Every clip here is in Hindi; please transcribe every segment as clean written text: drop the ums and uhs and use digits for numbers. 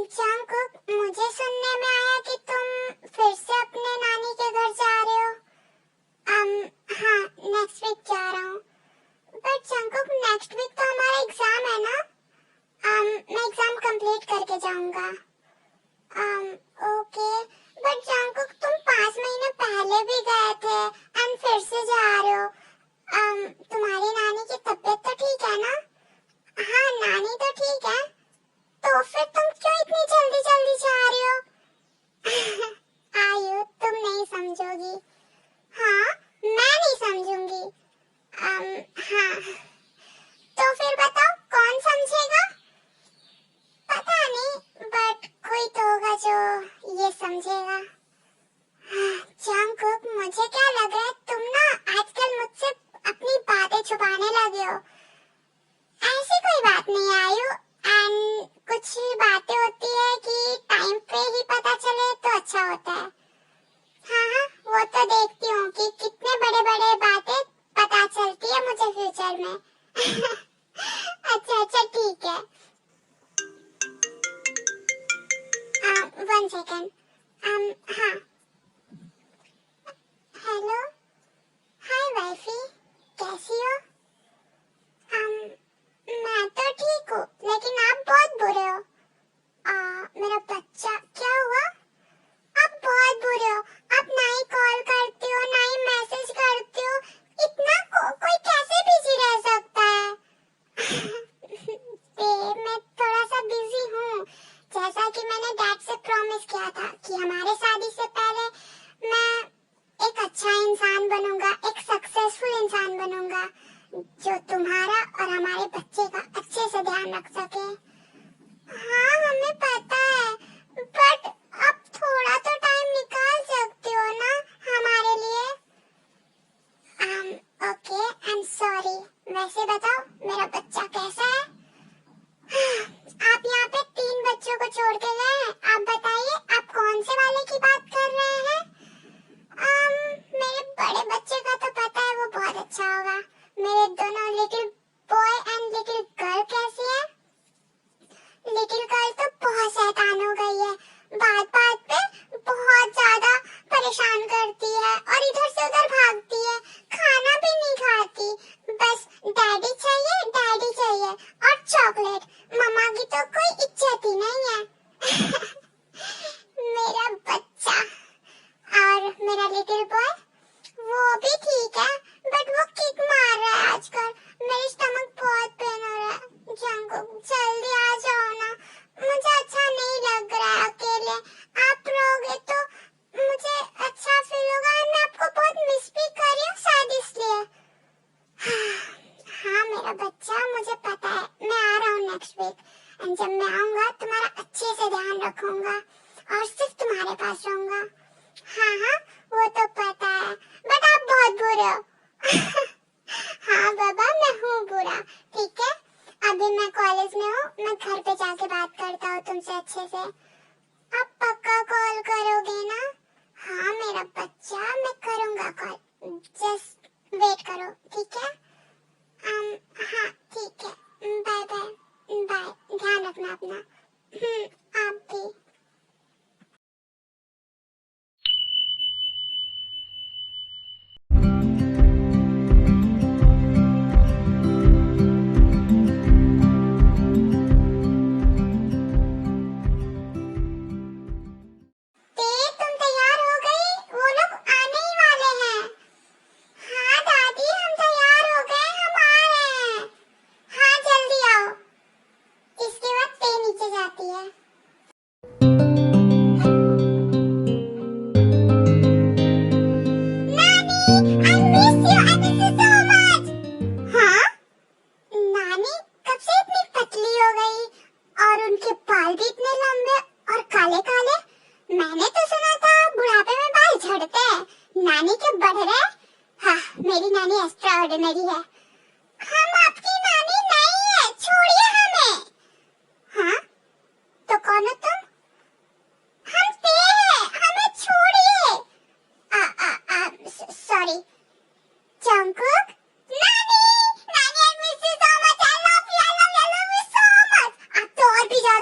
जंकुक, मुझे सुनने में आया कि तुम फिर से अपने नानी के घर जा रहे हो। हाँ, नेक्स्ट वीक जा रहा हूँ। बट जंकुक, नेक्स्ट वीक तो हमारा एग्जाम है ना। मैं एग्जाम कंप्लीट करके जाऊंगा। ओके। बट जंकुक, तुम 5 महीने पहले भी गए थे एंड फिर से जा रहे हो। तुम्हारी नानी की तबीयत तो ठीक है ना? हाँ, नानी तो ठीक है। तो फिर तुम क्यों इतनी जल्दी जल्दी जा रहे हो? आयु, तुम नहीं समझोगी। हाँ, मैं नहीं समझूंगी। हाँ, तो फिर बताओ कौन समझेगा? पता नहीं, बट कोई तो होगा जो ये समझेगा। जंकुक, मुझे क्या लग रहा है तुम ना आजकल मुझसे अपनी बातें छुपाने लगे हो। ऐसी कोई बात नहीं आयु। एंड कुछ बातें होती है कि टाइम पे ही पता चले तो अच्छा होता है। हाँ हाँ, वो तो देखती हूँ कि कितने बड़े बड़े बातें पता चलती है मुझे फ्यूचर में। अच्छा अच्छा, ठीक है। 1 सेकेंड। हाँ। हेलो। हाय वाइफी, कैसी हो? मैं तो ठीक हूँ, लेकिन आप बहुत बुरे हो। मेरा बच्चा, क्या हुआ? आप बहुत बुरे हो। आप ना ही कॉल करते हो, ना ही मैसेज करते हो। इतना कोई कैसे बिजी रह सकता है? मैं थोड़ा सा बिजी हूँ। जैसा कि मैंने डैड से प्रॉमिस किया था कि हमारे शादी से पहले मैं एक अच्छा इंसान बनूंगा, एक सक्सेसफुल इंसान बनूंगा जो तुम्हारा और हमारे बच्चे का अच्छे से ध्यान रख सके। हाँ, हमें पता है, बट अब थोड़ा तो टाइम निकाल सकते हो ना हमारे लिए? Okay, I am sorry. वैसे बताओ, मेरा बच्चा कैसा है? आप यहाँ पे 3 बच्चों को छोड़ के गए हैं। आप बताइए, आप कौन से वाले की बात कर रहे हैं? मेरे बड़े बच्चे का तो पता है, वो बहुत अच्छा होगा। मेरे दोनों little boy and little girl कैसी है? लिटिल गर्ल तो बहुत शैतान हो गई है। बात बात पे बहुत ज्यादा परेशान करती है और इधर से उधर भागती है। खाना भी नहीं खाती, बस डैडी चाहिए और चॉकलेट। मम्मा की तो कोई इज्जत ही नहीं है। मेरा बच्चा और मेरा लिटिल बॉय, वो भी ठीक है, बट वो किक मार रहा है आजकल। मेरी स्टमक बहुत पेन हो रहा है। जंकुक, जल्दी आ जाओ ना, मुझे अच्छा नहीं लग रहा है अकेले। आप रहोगे तो मुझे अच्छा फील होगा। मैं आपको बहुत मिस भी कर रही हूँ शायद, इसलिए। हाँ मेरा बच्चा, मुझे पता है। मैं आ रहा हूँ नेक्स्ट वीक, एंड जब मैं आऊंगा तुम्हारा अच्छे से ध्यान रखूंगा और सिर्फ तुम्हारे पास रहूंगा। हाँ हाँ, वो तो पता है, बट आप बहुत बुरे हो। हाँ बाबा, मैं हूँ बुरा, ठीक है। अभी मैं कॉलेज में हूँ, मैं घर पे जाके बात करता हूँ तुमसे अच्छे से। आप पक्का कॉल करोगे ना? हाँ मेरा बच्चा, मैं करूँगा कॉल, जस्ट वेट करो, ठीक है? हाँ ठीक है, बाय बाय। बाय, ध्यान रखना अपना। आप भी। तुम तैयार हो गई? वो लोग आने ही वाले हैं। हाँ दादी, हम तैयार हो गए, हम आ रहे हैं।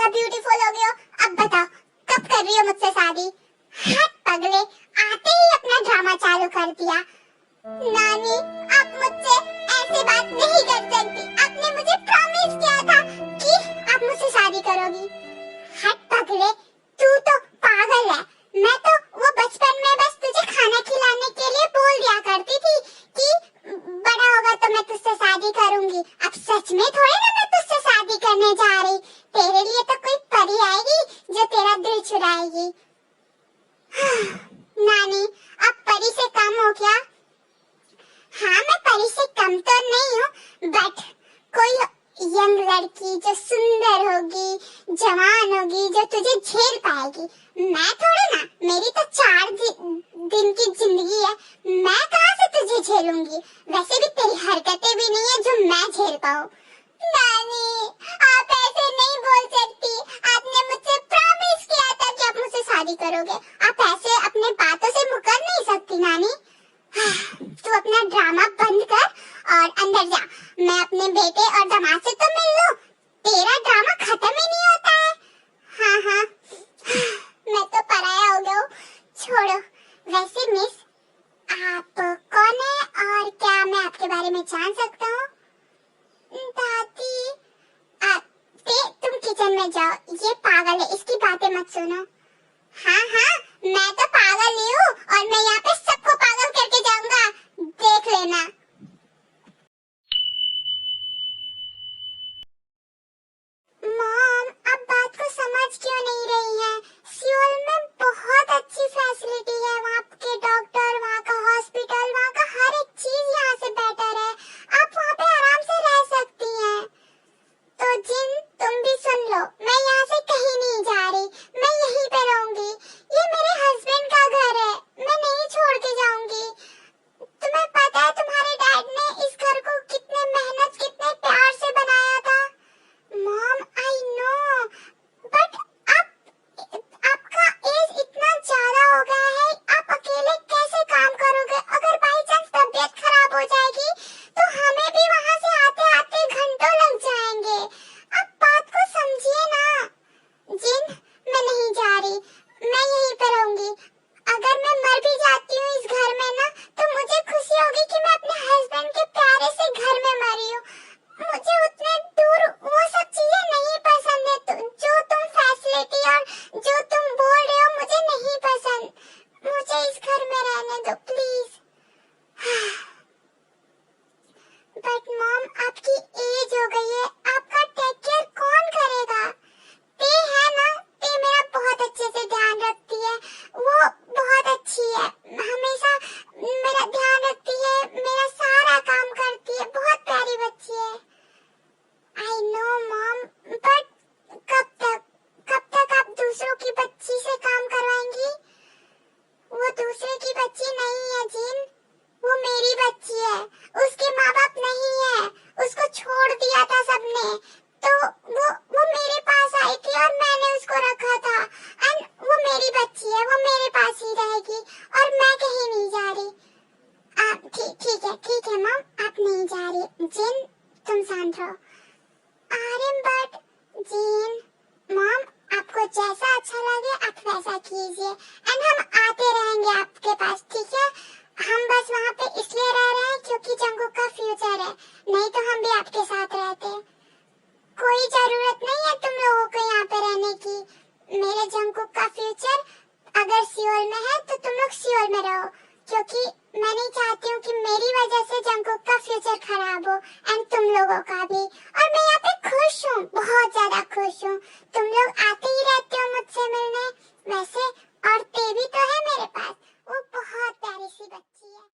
ज्यादा ब्यूटीफुल हो गए हो। अब बताओ कब कर रही हो मुझसे शादी? हट पगले, आते ही अपना ड्रामा चालू कर दिया। नानी, आप मुझसे ऐसे बात नहीं कर सकती। आपने मुझे प्रॉमिस किया था कि आप मुझसे शादी करोगी। हट पगले, तू तो पागल है। मैं तो वो बचपन में बस तुझे खाना खिलाने के लिए बोल दिया करती थी कि बड़ा होगा तो मैं तुझसे शादी करूंगी। अब सच में थोड़ी ना मैं तुझसे शादी करने जा रही। तेरे लिए तो कोई परी आएगी जो तेरा दिल चुराएगी। नानी, अब परी से कम हो क्या? हाँ, मैं परी से कम तो नहीं हूँ, बट कोई यंग लड़की जो सुंदर होगी, जवान होगी, जो तुझे झेल पाएगी। मैं थोड़ी ना, मेरी तो 4 दिन की जिंदगी है। मैं कहाँ से तुझे झेलूंगी? वैसे भी तेरी हरकतें भी नहीं है जो मैं झेल पाऊँ। नानी, आप ऐसे नहीं बोल सकती। आपने मुझसे प्रॉमिस किया था कि आप मुझसे शादी करोगे। आप ऐसे अपने बातों से मुकर नहीं सकती नानी। तू अपना ड्रामा बंद कर और अंदर जा। मैं अपने बेटे और दामाद से तो मिल लूं। तेरा ड्रामा खत्म ही नहीं होता है। हाँ हाँ, मैं तो पराया हो गया हूँ। छोड़ो। वैसे मिस, आप कौन है और क्या मैं आपके बारे में जान सकता हूँ? दादी, तुम किचन में जाओ। ये पागल है, इसकी बातें मत सुनो। हाँ हाँ, मैं तो पागल ही हूँ और मैं यहाँ पे सबको पागल करके जाऊंगा, देख लेना। मॉम, आप बात को समझ क्यों नहीं रही हैं? सियोल में बहुत अच्छी फैसिलिटी है। वहाँ के डॉक्टर, वहाँ का हॉस्पिटल, वहाँ का हर एक चीज यहाँ से बेटर है। आप वहाँ पे आराम से रह सकती हैं। तो जिन, तुम भी सुन लो, मैं यहाँ से कहीं नहीं जा रही। मैं यहीं पे रहूंगी। ये मेरे हस्बैंड का घर है, मैं नहीं छोड़ के जाऊंगी। तुम्हें पता है तुम्हारे डैड ने इस घर को कितने मेहनत, कितने प्यार से बनाया था। मॉम, आई नो, बट आपका एज इतना ज्यादा हो गया है। आप अकेले कैसे काम करोगे? अगर बाई चांस तबीयत खराब हो जाएगी तो हमें भी वहाँ से आते आते घंटों लग जाएंगे। आप बात को समझिए ना। जिन, मैं नहीं जा रही, मैं यहीं पे रहूंगी। अगर मैं मर भी जाती हूँ इस घर में ना, तो मुझे खुशी होगी कि मैं अपने हस्बैंड के प्यारे से घर में मरी हूँ। मुझे उतने दूर वो सब चीजें नहीं पसंद है जो तुम फैसिलिटी और जो तुम बोल रहे हो, मुझे नहीं पसंद। मुझे इस घर में रहने दो प्लीज। बट मॉम, आपकी एज हो गई है, आपका टेक केयर कौन करेगा? ते है ना, ते मेरा बहुत अच्छे से ध्यान रखती है। वो बहुत अच्छी है, हमेशा मेरा ध्यान रखती है, मेरा सारा काम करती है। बहुत प्यारी बच्ची है। आई नो मॉम, बट कब तक आप दूसरों की बच्ची से काम करवाएंगी? वो दूसरे की बच्ची नहीं है जिन, वो मेरी बच्ची है। उसके माँ बाप नहीं है, उसको छोड़ दिया था सबने, तो वो मेरे पास आई थी और मैंने उसको रखा था। एंड वो मेरी बच्ची है, वो मेरे पास ही रहेगी और मैं कहीं नहीं जा रही। ठीक है मॉम, आप नहीं जा रही। जिन, तुम शांत रहो। आर्यन, बट जिन, मॉम, आपको जैसा अच्छा लगे आप वैसा कीजिए एंड हम आते रहेंगे आपके पास, ठीक है? हम बस वहाँ पे इसलिए रह रहे हैं क्योंकि जंगू का फ्यूचर है, नहीं तो हम भी आपके साथ रहते। कोई जरूरत नहीं है तुम लोगों को यहाँ पे रहने की। मेरे जंगू का फ्यूचर अगर सियोल में है तो तुम लोग सियोल में रहो, क्योंकि मैं नहीं चाहती हूँ कि मेरी वजह से जंगू का फ्यूचर खराब हो एंड तुम लोगों का भी। और मैं यहाँ पे खुश हूँ, बहुत ज्यादा खुश हूँ। तुम लोग आते ही रहते हो मुझसे मिलने। वैसे और ते भी तो है मेरे पास, वो बहुत प्यारी सी बच्ची है।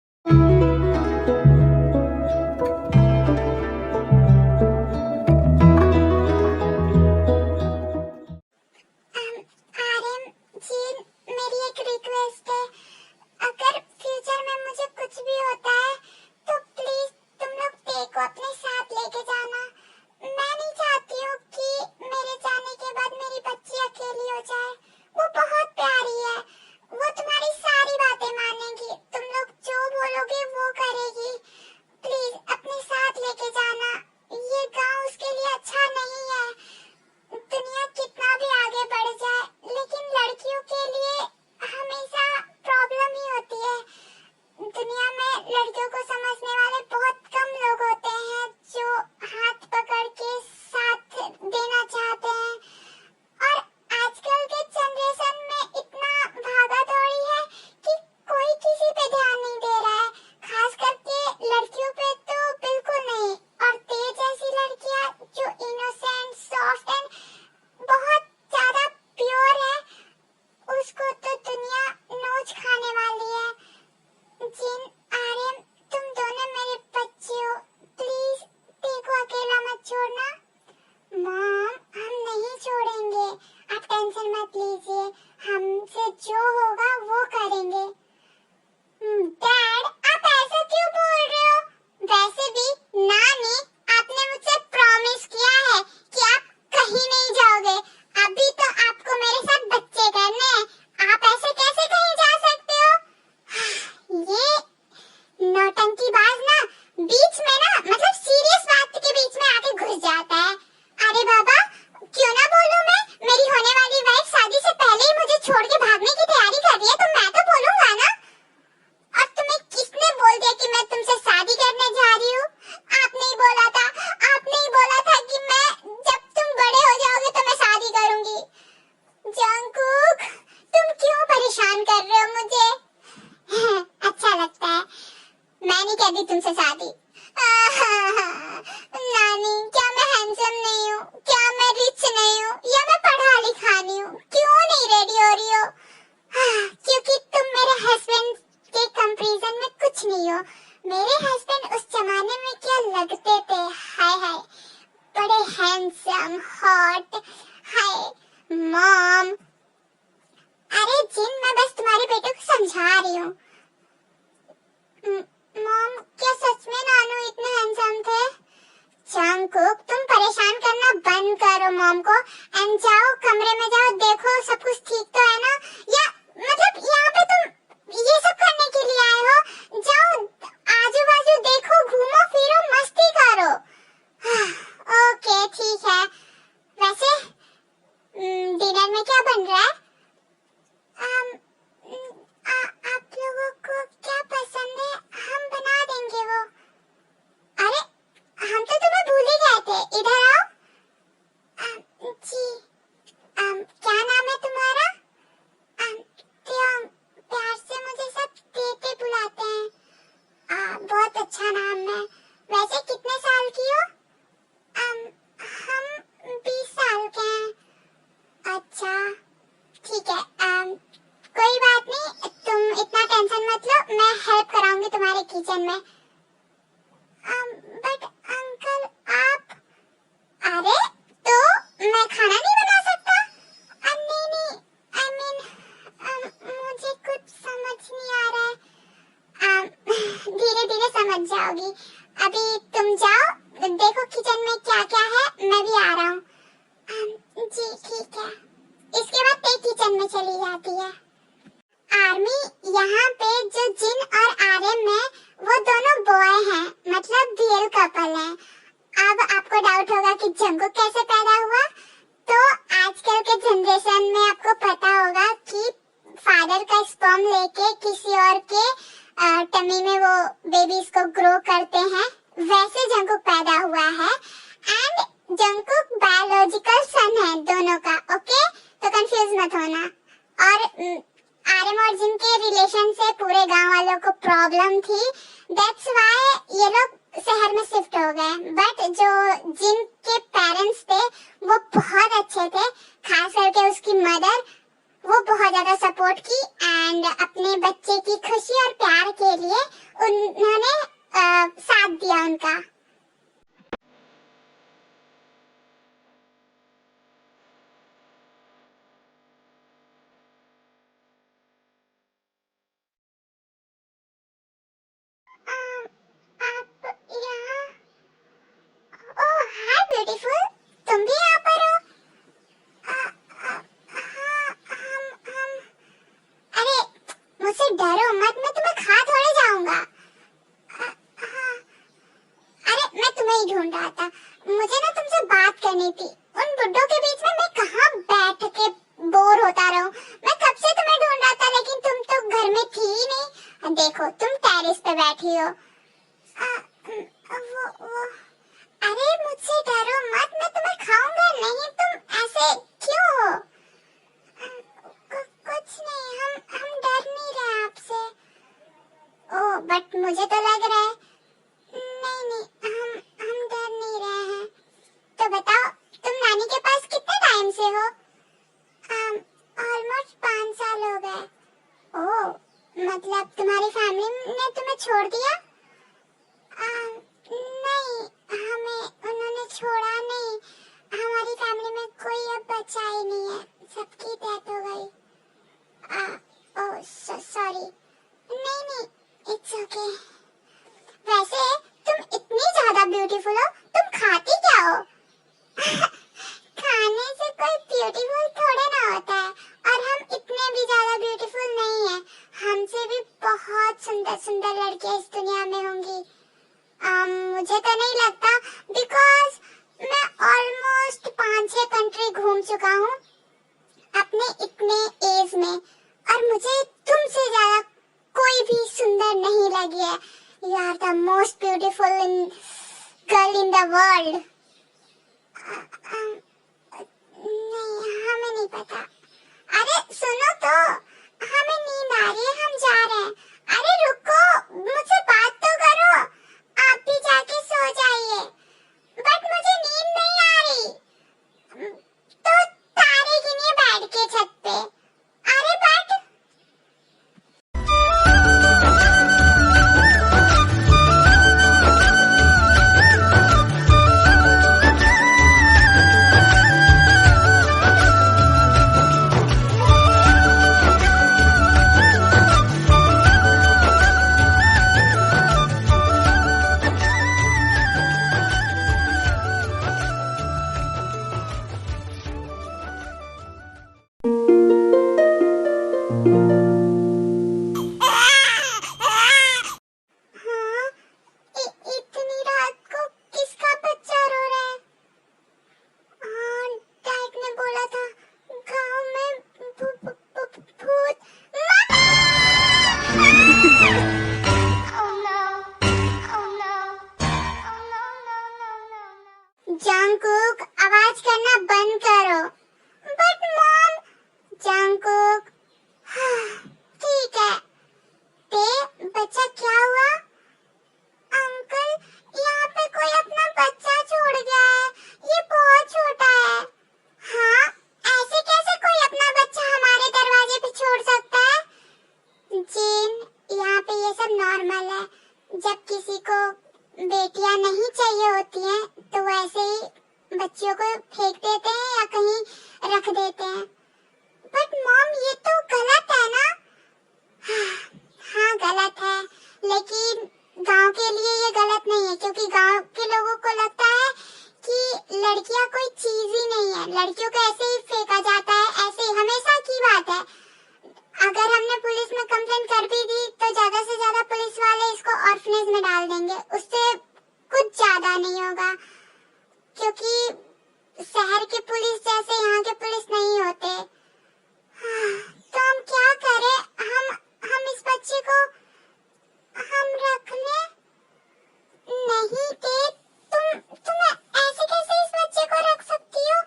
आर्यन, जिन, मेरी एक रिक्वेस्ट है। अगर फ्यूचर में मुझे कुछ भी होता है तो प्लीज तुम लोग ते को अपने साथ लेके जाना। मैं नहीं चाहती हूँ कि मेरे जाने के बाद मेरी बच्ची अकेली हो जाए। वो बहुत प्यारी है, वो तुम्हारी सारी बातें मानेगी, तुम लोग जो बोलोगे वो करेगी। Handsome hot. Hi mom. अरे जिन, मैं बस तुम्हारे बेटे को समझा रही हूँ। मॉम, क्या सच में नानू इतने हैंडसम थे? जंगकुक, तुम परेशान करना बंद करो मॉम को एंड जाओ कमरे में, जाओ देखो सब कुछ ठीक तो है ना? या मतलब यहाँ पे तुम ये सब करने के लिए आए हो? जाओ आजू बाजू देखो, घूमो फिरो, मस्ती करो। ओके ठीक है। वैसे डिनर में क्या बन रहा है? आप लोगों को क्या पसंद है, हम बना देंगे वो। अरे हम तो तुम्हें भूल ही गए थे, इधर आओ। जी क्या नाम है तुम्हारा? प्यार से मुझे सब तेते बुलाते हैं। बहुत अच्छा नाम है। वैसे कितने साल की हो? हम 20 साल के हैं। अच्छा ठीक है, कोई बात नहीं, तुम इतना टेंशन मत लो, मैं हेल्प कराऊंगी तुम्हारे किचन में। बट अंकल आप। अरे तो मैं खाना नहीं बना सकता? नहीं, आई मीन मुझे कुछ समझ नहीं आ रहा है। धीरे धीरे समझ जाओगी। अभी तुम जाओ, देखो किचन में क्या क्या है, मैं भी आ रहा हूँ। जी ठीक है। इसके बाद ते किचन में चली जाती है। आर्मी, यहाँ पे जो जिन और आर्यन है वो दोनों बॉय हैं, मतलब रियल कपल हैं। अब आपको डाउट होगा कि जंगकुक कैसे पैदा हुआ, तो आजकल के जनरेशन में आपको पता होगा कि फादर का स्पर्म लेके किसी और के टमी में वो बेबीज को ग्रो करते हैं, वैसे जंगकुक पैदा हुआ है। एंड जंगकुक बायोलॉजिकल सन है दोनों का। ओके, तो कंफ्यूज मत होना। और आर्यन और जिन के रिलेशन से पूरे गांव वालों को प्रॉब्लम थी, दैट्स व्हाई ये लोग शहर में शिफ्ट हो गए। बट जो जिन के पेरेंट्स थे वो बहुत अच्छे थे, खास करके उसकी मदर, वो बहुत ज्यादा सपोर्ट की एंड अपने बच्चे की खुशी और प्यार के लिए उन्होंने साथ दिया उनका। आप यहाँ? ओह हाय ब्यूटीफुल, तुम भी यहाँ पर हो? हाँ, हम अरे मुझसे डरो मत, मैं तुम्हें खा थोड़े जाऊंगा। हाँ, अरे मैं तुम्हें ही ढूंढ रहा था, मुझे ना तुमसे बात करनी थी। उन बुड्ढों के बीच में मैं कहाँ बैठ के बोर होता रहूं। मैं कब से तुम्हें ढूंढ रहा था, लेकिन तुम तो घर में थी ही नहीं। देखो तुम टेरेस पे बैठी हो। वो अरे मुझसे डरो मत, मैं तुम्हें खाऊंगा नहीं, तुम ऐसे क्यों हो? कुछ नहीं, हम डर नहीं रहे आपसे। ओह बट मुझे तो लग रहा है नहीं, हम डर नहीं रहे हैं। तो बताओ तुम नानी के पास कितने टाइम से हो? ऑलमोस्ट 5 साल हो गए। ओह मतलब तुम्हारी फैमिली ने तुम्हें छोड़ दिया? नहीं, हमें उन्होंने छोड़ा नहीं। हमारी फैमिली में कोई अब बचा ही नहीं है, सबकी डेथ हो गई। Oh sorry. नहीं, इट्स ओके। वैसे तुम इतनी ज्यादा ब्यूटीफुल हो, तुम खाती क्या हो? खाने से कोई ब्यूटीफुल थोड़े ना होता है, और हम इतने भी ज्यादा ब्यूटीफुल नहीं है। हमसे भी बहुत सुंदर सुंदर लड़कियां इस दुनिया में होंगी। मुझे तो नहीं लगता, बिकॉज मैं ऑलमोस्ट 5-6 कंट्री घूम चुका हूँ अपने इतने एज में, और मुझे तुमसे ज्यादा कोई भी सुंदर नहीं लगी है। You are the most beautiful girl in the world. नहीं, हमें नहीं पता। अरे सुनो तो, हमें नींद आ रही है, हम जा रहे हैं। अरे रुको, मुझसे बात तो करो। आप भी जाके सो जाइए। बट मुझे नींद नहीं आ रही। तो तारे गिनिए बैठ के छत पे। अरे बट जंगकुक, आवाज करना बंद करो। But mom, Jungkook. ठीक है। बच्चा क्या हुआ? अंकल, यहाँ पे कोई अपना बच्चा छोड़ गया है। ये बहुत छोटा है। हाँ, ऐसे कैसे कोई अपना बच्चा हमारे दरवाजे पे छोड़ सकता है? जिन, यहाँ पे ये सब नॉर्मल है। जब किसी को बेटियां नहीं चाहिए होती हैं, तो वैसे ही बच्चियों को फेंक देते हैं या कहीं रख देते हैं। बट मॉम, ये तो गलत है ना? हाँ, गलत है, लेकिन गांव के लिए ये गलत नहीं है, क्योंकि गांव के लोगों को लगता है कि लड़कियां कोई चीज ही नहीं है, लड़कियों को ऐसे ही फेंका जाता है, ऐसे ही हमेशा की बात है। अगर हमने पुलिस में कंप्लेंट कर भी दी, तो ज्यादा से ज्यादा पुलिस वाले इसको ऑर्फनेज में डाल देंगे, उससे कुछ ज्यादा नहीं होगा, क्योंकि शहर के पुलिस जैसे यहाँ के पुलिस नहीं होते। तो हम क्या करें? हम इस बच्चे को हम रख लें? नहीं ते, तुम ऐसे कैसे इस बच्चे को रख सकती हो?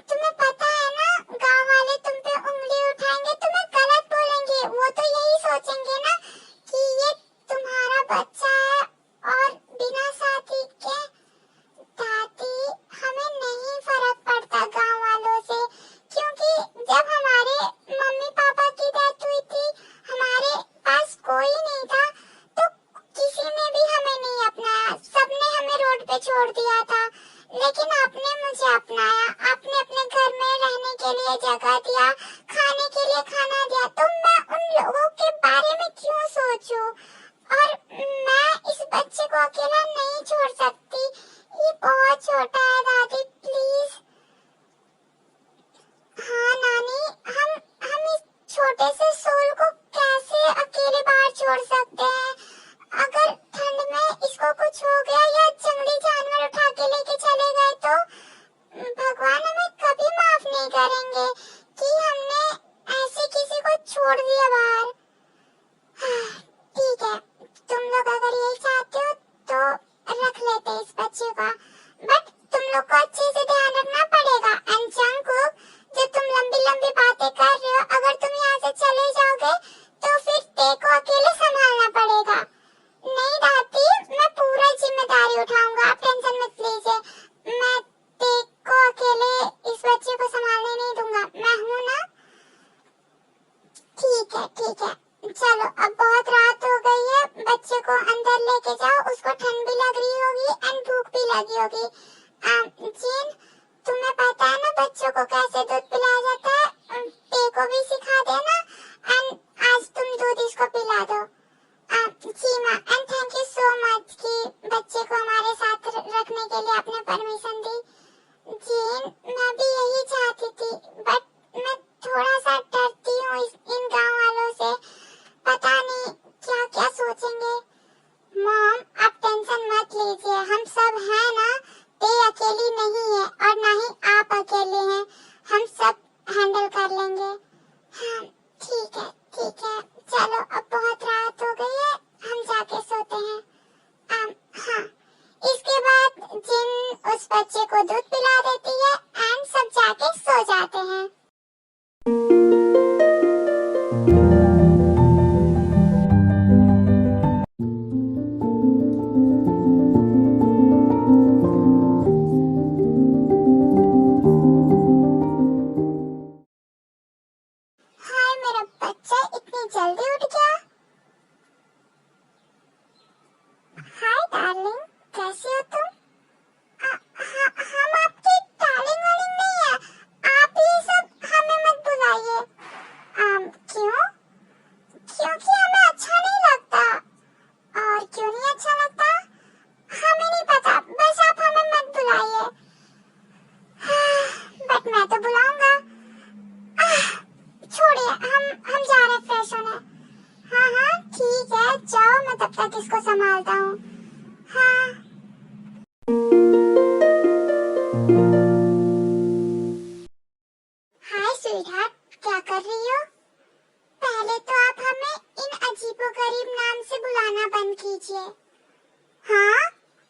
तुम्हें पता है ना, गांव वाले तुम पे उंगली उठाएंगे, तुम्हें गलत बोलेंगे। वो तो यही सोचेंगे ना कि ये तुम्हारा बच्चा है, और बिना शादी के। दादी, हमें नहीं फर्क पड़ता गांव वालों से, क्योंकि जब हमारे मम्मी पापा की डेथ हुई थी, हमारे पास कोई नहीं था, तो किसी ने भी हमें नहीं अपनाया, सबने हमें रोड पे छोड़ दिया था। लेकिन आपने मुझे अपनाया, आपने अपने घर में रहने के लिए जगह दिया, खाने के लिए खाना दिया, तो मैं उन लोगों के बारे में क्यों सोचूं? और मैं इस बच्चे को अकेला नहीं छोड़ सकती, ये बहुत छोटा है। दादी प्लीज। हाँ नानी, हम इस छोटे से सोल को कैसे अकेले बाहर छोड़ सकते हैं? अगर ठंड में इसको कुछ हो गया या जंगली जानवर उठा के लेके चले गए, तो भगवान हमें कभी माफ नहीं करेंगे कि हमने ऐसे किसी को छोड़ दिया बाहर। ठीक है, तुम लोग अगर यही चाहते हो तो रख लेते इस बच्चे का, बट तुम लोग को अच्छे से ध्यान रखना पड़ेगा। एंड जंगकुक, जो तुम लंबी लंबी बातें कर रहे हो, अगर तुम यहाँ से चले जाओगे तो फिर ते को अकेले संभालना पड़ेगा। नहीं दादी, मैं पूरा जिम्मेदारी उठाऊंगा, आप टेंशन मत लीजिए। मैं ते को अकेले इस बच्चे को संभालने नहीं दूंगा, मैं हूँ ना। ठीक है, ठीक है, चलो अब बहुत रात हो गई है, बच्चे को अंदर लेके जाओ, उसको ठंड भी लग रही होगी एंड भूख भी लगी होगी। जिन, तुम्हें पता है ना बच्चों को कैसे दूध पिलाया जाता है? ते को भी सिखा देना, एंड आज तुम दूध इसको पिला दो। जी माँ, and thank you so much कि बच्चे को हमारे साथ रखने के लिए आपने परमिशन दी। जीन, मैं भी यही चाहती थी, बट मैं थोड़ा सा डरती हूँ इन गांव वालों से, पता नहीं क्या क्या सोचेंगे। मॉम, आप टेंशन मत लीजिए, हम सब हैं ना, ते अकेली नहीं है और ना ही आप अकेले हैं, हम सब हैंडल कर लेंगे। हाँ ठीक है, ठीक है, चलो अब बहुत रात हो गई है, हम जाके सोते हैं। हाँ, इसके बाद जिन उस बच्चे को दूध पिला देती है एंड सब जाके सो जाते हैं। हाय, मेरा बच्चा इतनी जल्दी उठ गया। हाय डार्लिंग, कैसी हो तुम? हम आपकी डार्लिंग वार्लिंग नहीं है, आप ये सब हमें मत बुलाइए। क्यों? क्योंकि हमें अच्छा नहीं लगता। और क्यों नहीं अच्छा लगता? हमें नहीं पता, बस आप हमें मत बुलाइए। बट मैं तो बुलाऊंगा। छोड़िए, हम जा रहे फ्रेश होने। हाँ हाँ ठीक है, जाओ, मैं तब तक इसको संभालता हूँ। हाँ। हाय स्वीटहार्ट, क्या कर रही हो? पहले तो आप हमें इन अजीबोगरीब नाम से बुलाना बंद कीजिए। हाँ,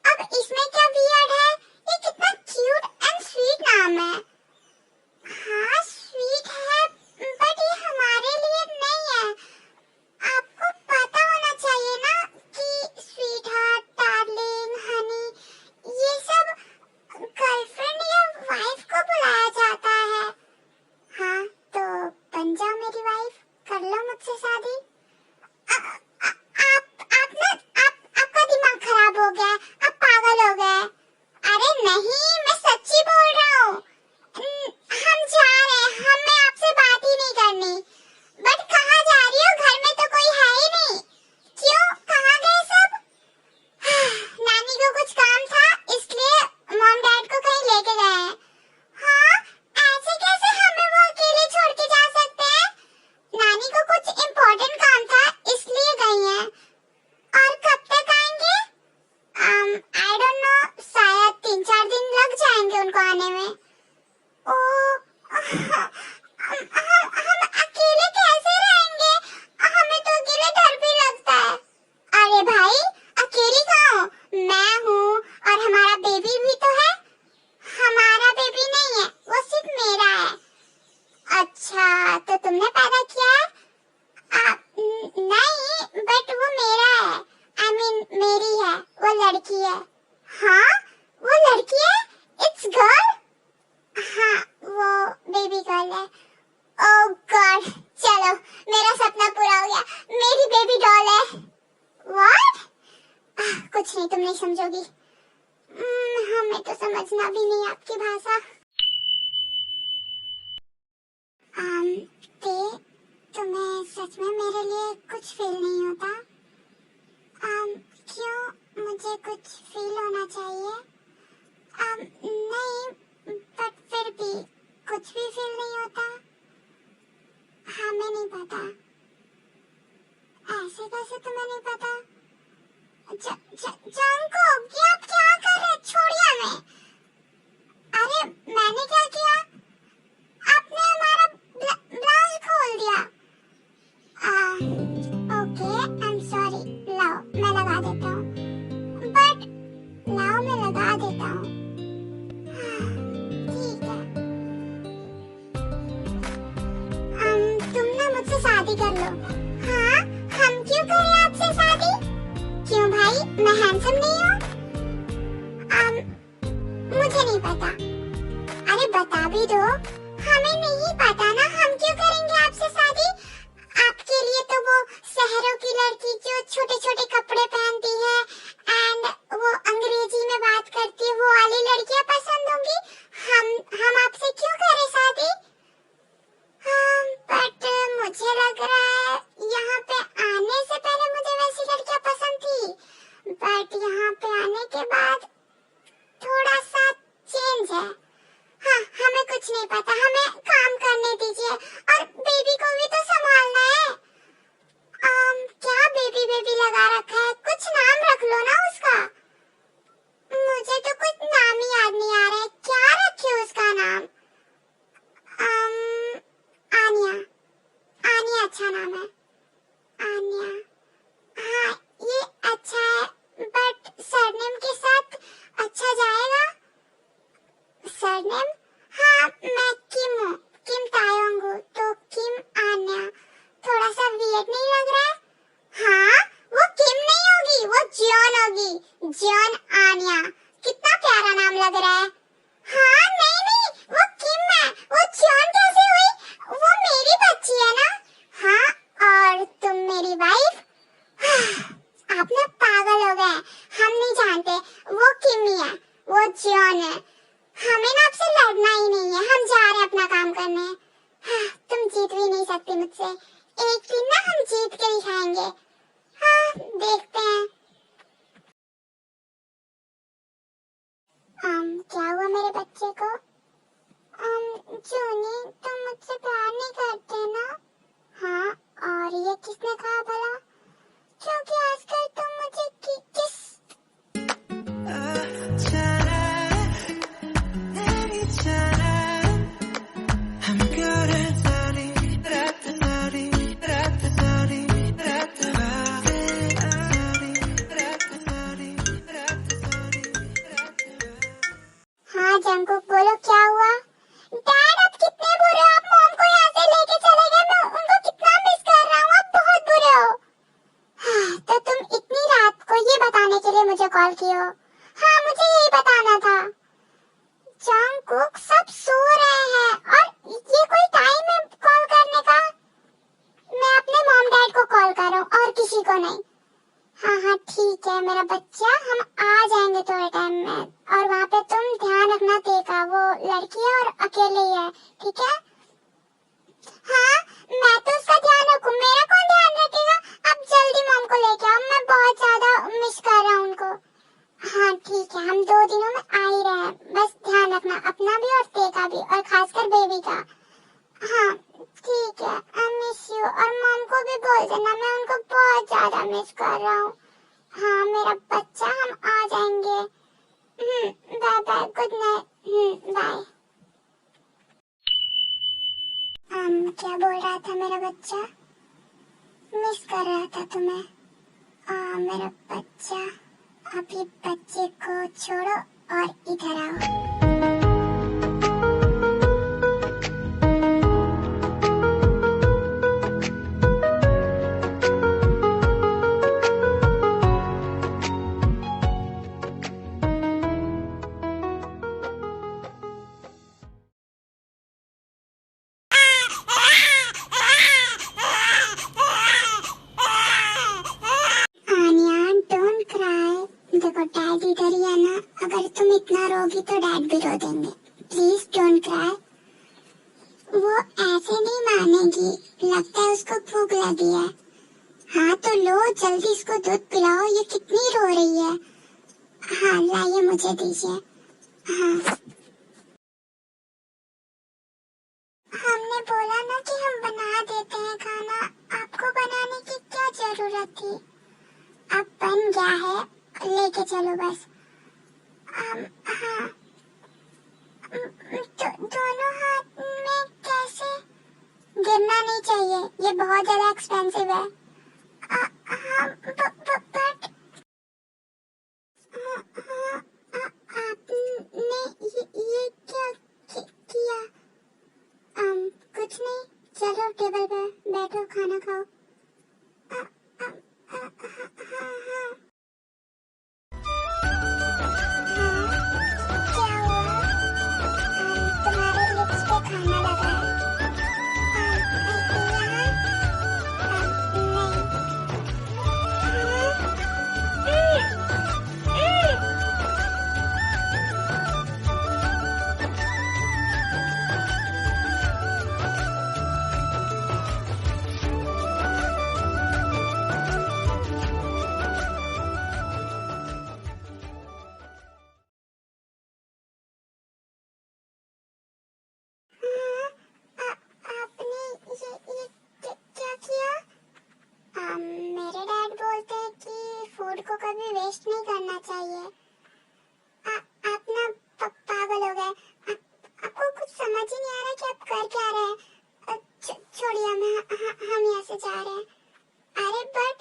अब इसमें क्या वियर्ड है? ये कितना क्यूट उनको आने में। ओ, हम अकेले कैसे रहेंगे? हमें तो अकेले डर भी लगता है। अरे भाई, अकेली कहाँ हो? मैं हूँ और हमारा बेबी भी तो है। हमारा बेबी नहीं है, वो सिर्फ मेरा है। अच्छा, तो तुमने पैदा किया है? नहीं, बट वो मेरा है। I mean, मेरी है, वो लड़की है। हाँ, वो लड़की है? It's girl? हाँ, वो बेबी गर्ल है। ओह गॉड, चलो मेरा सपना पूरा हो गया, मेरी बेबी डॉल है। व्हाट? कुछ नहीं, तुम नहीं समझोगी। हमें तो समझना भी नहीं आपकी भाषा। ते, तुम्हें सच में मेरे लिए कुछ फील नहीं होता? क्यों? मुझे कुछ फील होना चाहिए। नहीं, बट फिर भी कुछ भी फील नहीं होता। हमें नहीं पता। ऐसे कैसे तुम्हें नहीं पता? जंगकुक, ये आप क्या कर रहे? छोड़िए हमें। अरे मैंने क्या किया? आपने हमारा ब्लाउज खोल दिया। Okay, I am sorry. लाओ मैं लगा देता हूँ। बट लाओ मैं लगा देता हूँ। ठीक है। तुम ना मुझसे शादी कर लो। हाँ, हम क्यों करें आपसे शादी? क्यों भाई, मैं हैंडसम नहीं हूँ? मुझे नहीं पता। अरे बता भी दो। हमें नहीं पता ना, हम क्यों करेंगे आपसे शादी? आपके लिए तो वो शहरों की लड़की जो छोटे छोटे कपड़े पहनती है एंड वो अंग्रेजी में बात करती है, वो वाली लड़कियां पसंद होंगी। हम आपसे क्यों करें शादी? बट मुझे लग रहा है यहाँ पे आने से पहले मुझे वैसी लड़कियां पसंद थी, बट यहाँ पे आने के बाद थोड़ा सा चेंज है। हाँ, हमें कुछ नहीं पता, हमें काम करने दीजिए और बेबी को भी तो संभालना है। क्या बेबी बेबी लगा रखा है? कुछ नाम रख लो ना उसका। मुझे तो कुछ नाम ही याद नहीं आ रहा है, क्या रखे उसका नाम? आनिया। आनिया अच्छा नाम है। आनिया, हाँ ये अच्छा है, बट सरनेम के साथ अच्छा जाएगा? सरनेम? हाँ, मैं किम हूँ, किम तायोंग हूँ, तो किम आन्या। थोड़ा सा वियर्ड नहीं लग रहा है? हाँ, वो किम नहीं होगी, वो जॉन होगी, जॉन आन्या। कितना प्यारा नाम लग रहा है। हाँ नहीं, वो किम है, वो जॉन कैसे हुई? वो मेरी बच्ची है ना। हाँ, और तुम मेरी वाइफ? आप ना पागल हो गए, हम नहीं जानते, वो किम ही है, वो जॉन है। हमें ना आपसे लड़ना ही नहीं है, हम जा रहे हैं अपना काम करने। हाँ, तुम जीत भी नहीं सकती मुझसे, एक दिन ना हम जीत के दिखाएंगे। हाँ, देखते हैं। क्या हुआ मेरे बच्चे को? जूनी, तुम मुझसे प्यार नहीं करते ना? हाँ, और ये किसने कहा भला? क्योंकि आजकल तुम मुझे किस जंगकुक, बोलो क्या हुआ? डैड, आप कितने बुरे हो? आप मॉम को यहाँ से लेके चले गए, मैं उनको कितना मिस कर रहा हूँ, आप बहुत बुरे हो। तो तुम इतनी रात को ये बताने के लिए मुझे कॉल की हो? हाँ, मुझे यही बताना था। जंगकुक, सब सो रहे हैं और ये कोई टाइम है कॉल करने का? मैं अपने मॉम डैड को कॉल कर रहा हूँ और किसी को नहीं। हाँ हाँ ठीक है मेरा बच्चा, हम आ जाएंगे थोड़े टाइम में, और वहाँ पे तुम ध्यान रखना तेका, वो लड़की है और अकेले ही है, ठीक है? हाँ, मैं तो उसका ध्यान रखूं, मेरा कौन ध्यान रखेगा? अब जल्दी मॉम को लेके आओ, मैं बहुत ज्यादा मिस कर रहा हूँ उनको। हाँ ठीक है, हम 2 दिनों में आ ही रहे हैं, बस ध्यान रखना अपना भी और तेका भी, और खासकर बेबी का। हाँ ठीक है, आई मिस यू, और मॉम को भी बोल देना मैं उनको बहुत ज्यादा मिस कर रहा हूँ। हाँ मेरा बच्चा, हम आ जाएंगे। Bye bye, good night. क्या बोल रहा था मेरा बच्चा? मिस कर रहा था तुम्हें। मेरा बच्चा, अभी बच्चे को छोड़ो और इधर आओ। देखो डैड इधर ही है ना, अगर तुम इतना रोगी तो डैड भी रो देंगे। Please don't cry. वो ऐसे नहीं मानेगी, लगता है उसको भूख लगी है। हाँ तो लो, जल्दी इसको दूध पिलाओ, ये कितनी रो रही है। हाँ लाइए, मुझे दीजिए। हाँ हमने बोला ना कि हम बना देते हैं खाना, आपको बनाने की क्या जरूरत थी। अब बन गया है, लेके चलो बस। हाँ दोनों हाथ में कैसे? गिरना नहीं चाहिए, ये बहुत ज्यादा एक्सपेंसिव है। हाँ बट आपने ये क्या किया? कुछ नहीं, चलो टेबल पे बैठो, खाना खाओ। हाँ क्या हुआ? तुम्हारे लिप्स पे खाना लगा है। यहाँ आपने ये क्या किया? मेरे डैड बोलते हैं कि फूड को कभी वेस्ट नहीं करना चाहिए। आप ना पागल हो गए। आपको कुछ समझ ही नहीं आ रहा कि आप कर क्या रहे हैं। छोड़िए हम यहाँ से जा रहे हैं। अरे बट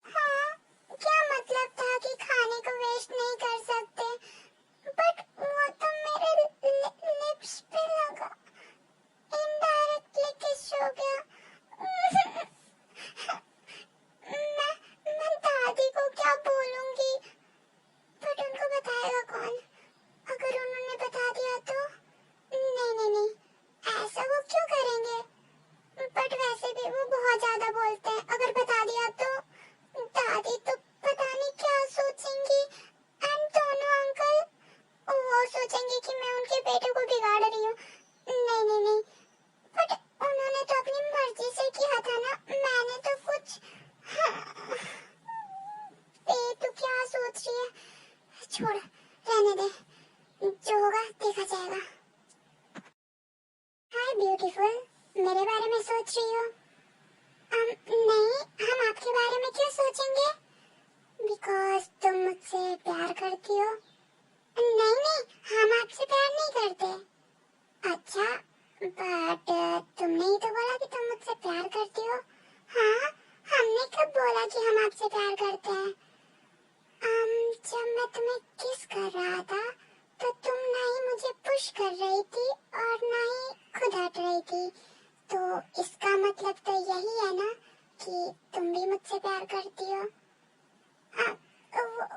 हाँ, क्या मतलब था कि खाने को वेस्ट नहीं कर सकते? बट वो तो मेरे लिप्स पे लगा, इनडायरेक्टली किस हो गया। मैं दादी को क्या बोलूंगी? बट उनको बताएगा कौन? अगर उन्होंने बता दिया तो? नहीं, ऐसा वो क्यों करेंगे? बट वैसे भी वो बहुत ज्यादा बोलते हैं, अगर बता दिया तो दादी तो पता नहीं क्या सोचेंगी। एंड दोनों अंकल, वो सोचेंगे कि मैं उनके बेटे को बिगाड़ रही हूँ। नहीं, बट उन्होंने तो अपनी मर्जी से किया था ना, मैंने तो कुछ। तू क्या सोच रही है? छोड़, रहने दे, जो होगा देखा जाएगा। हाय ब्यूटीफुल, मेरे बारे में सोच रही हो? नहीं, हम आपके बारे में क्यों सोचेंगे? बिकॉज तुम मुझसे प्यार करती हो। नहीं, हम आपसे प्यार नहीं करते। अच्छा, बट तुमने ही तो बोला कि तुम मुझसे प्यार करती हो। हाँ, हमने कब बोला कि हम आपसे प्यार करते हैं? जब मैं तुम्हें किस कर रहा था तो तुम ना ही मुझे पुश कर रही थी और ना ही खुद हट रही थी, तो इसका मतलब तो यही है ना कि तुम भी मुझसे प्यार करती हो।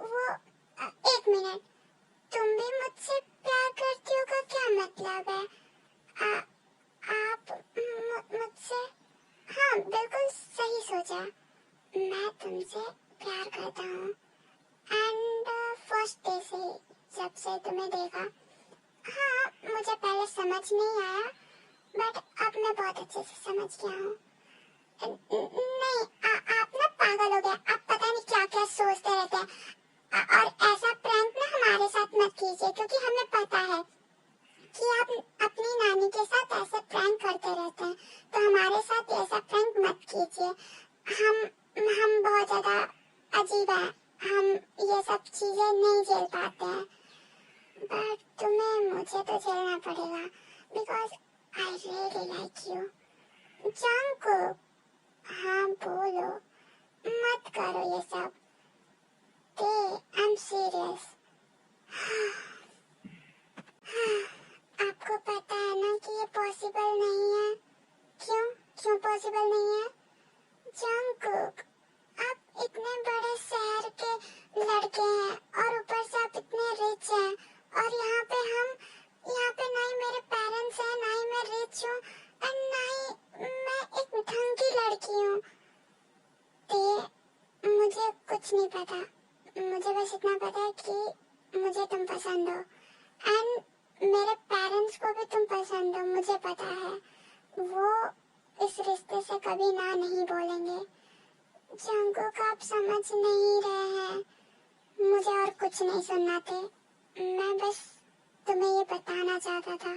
वो एक मिनट, तुम भी मुझसे प्यार करती हो का क्या मतलब है? आप मुझसे? हाँ बिल्कुल सही सोचा, मैं तुमसे प्यार करता हूँ। एंड फर्स्ट डे से, जब से तुम्हें देखा। हाँ मुझे पहले समझ नहीं आया, बट अब मैं बहुत अच्छे से समझ गया हूँ। नहीं, आप ना पागल हो गए, आप पता नहीं क्या क्या सोचते रहते हैं। और ऐसा प्रैंक ना हमारे साथ मत कीजिए, क्योंकि हमें पता है कि आप अपनी नानी के साथ ऐसे प्रैंक करते रहते हैं, तो हमारे साथ ऐसा प्रैंक मत कीजिए। हम बहुत ज्यादा अजीब हैं, हम ये सब चीजें नहीं झेल पाते हैं। बट तुम्हें मुझे तो झेलना पड़ेगा because I really like you. Jungkook, हाँ बोलो, मत करो ये सब। I am serious. आपको पता है ना कि ये पॉसिबल नहीं है। क्यों क्यों पॉसिबल नहीं है? जंगकुक, आप इतने बड़े शहर के लड़के हैं और ऊपर से आप इतने रिच हैं और यहाँ पे ना ही मेरे पेरेंट्स हैं, ना ही मैं रिच हूँ और ना ही मैं एक ढंग की लड़की हूँ। तो मुझे कुछ नहीं पता, मुझे बस इतना पता है कि मुझे तुम पसंद हो एंड मेरे पेरेंट्स को भी तुम पसंद हो। मुझे पता है वो इस रिश्ते से कभी ना नहीं बोलेंगे। जंगकुक, आप समझ नहीं रहे हैं, मुझे और कुछ नहीं सुनना थे। मैं बस तुम्हें ये बताना चाहता था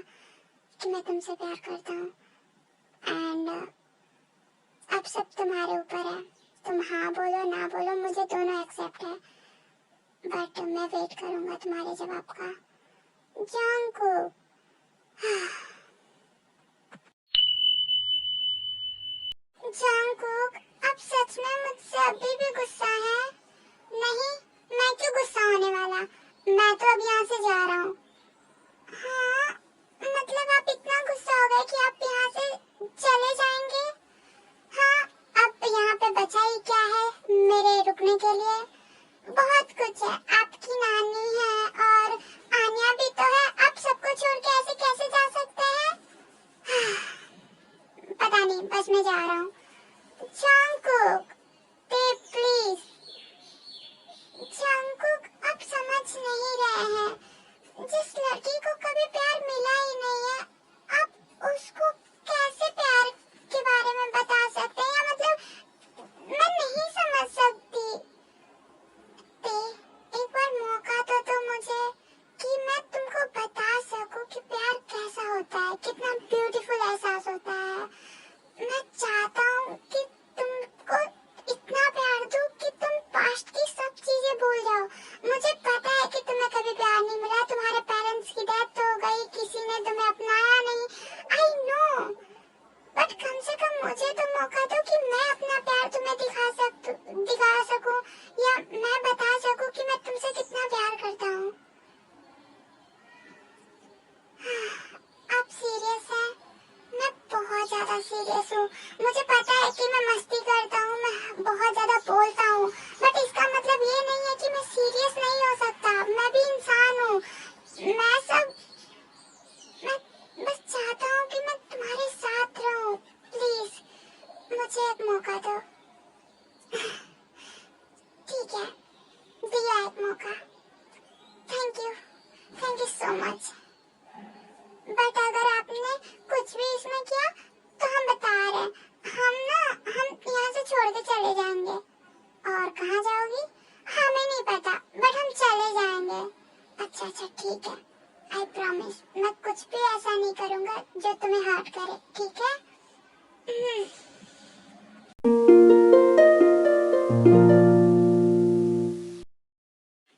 कि मैं तुमसे प्यार करता हूँ एंड अब सब तुम्हारे ऊपर है। तुम हाँ बोलो ना बोलो, मुझे दोनों एक्सेप्ट है, बट मैं वेट करूंगा तुम्हारे जवाब का। जंगकुक, जंगकुक, अब सच में मुझसे अभी भी गुस्सा है? नहीं, मैं क्यों गुस्सा होने वाला, मैं तो अब यहाँ से जा रहा हूँ। हाँ, मतलब आप इतना गुस्सा हो गए कि आप यहाँ से चले जाएंगे? हाँ, अब यहाँ पे बचा ही क्या है मेरे रुकने के लिए? बहुत कुछ है, आपकी नानी है और आन्या भी तो है। आप सबको छोड़ के ऐसे कैसे जा सकते हैं? पता नहीं, बस मैं जा रहा हूँ। Jungkook, please. जंगकुक, आप समझ नहीं रहे हैं, जिस लड़की को कभी प्यार मिला ही नहीं है, आप उसको कैसे प्यार के बारे में बता सकते हैं? या मतलब मैं नहीं समझ सकती। एक बार मौका तो दो मुझे कि मैं तुमको बता सकूं कि प्यार कैसा होता है, कितना ब्यूटीफुल एहसास होता है। मैं चाहता हूँ कि तुमको इतना प्यार दूं कि तुम पास्ट की सब चीजें भूल जाओ। मुझे पता है कि तुम्हें कभी प्यार नहीं मिला, तुम्हारे पेरेंट्स की डेथ हो गई, किसी ने तुम्हें अपनाया नहीं, आई नो, बट कम से कम मुझे तो मौका दो कि मैं अपना प्यार तुम्हें दिखा सकूं या मैं बता सकूं कि मैं तुमसे कितना प्यार करता हूँ। आप सीरियस हैं? मैं बहुत ज्यादा सीरियस हूँ। मुझे पता है कि मैं मस्ती करता हूँ, मैं बहुत ज्यादा बोलता हूँ, बट इसका मतलब ये नहीं है कि मैं सीरियस नहीं हो सकता। मैं भी इंसान हूँ। मैं बस चाहता हूँ कि मैं तुम्हारे साथ रहूँ। प्लीज मुझे एक मौका दो। ठीक है, दिया एक मौका। Thank you so much. But अगर आपने कुछ भी इसमें किया तो हम बता रहे हैं, हम यहाँ से छोड़ के चले जाएंगे। और कहाँ जाओगी हमें नहीं पता, बट हम चले जाएंगे। अच्छा ठीक है, आई प्रॉमिस मैं कुछ भी ऐसा नहीं करूँगा जो तुम्हें हर्ट करे, ठीक है?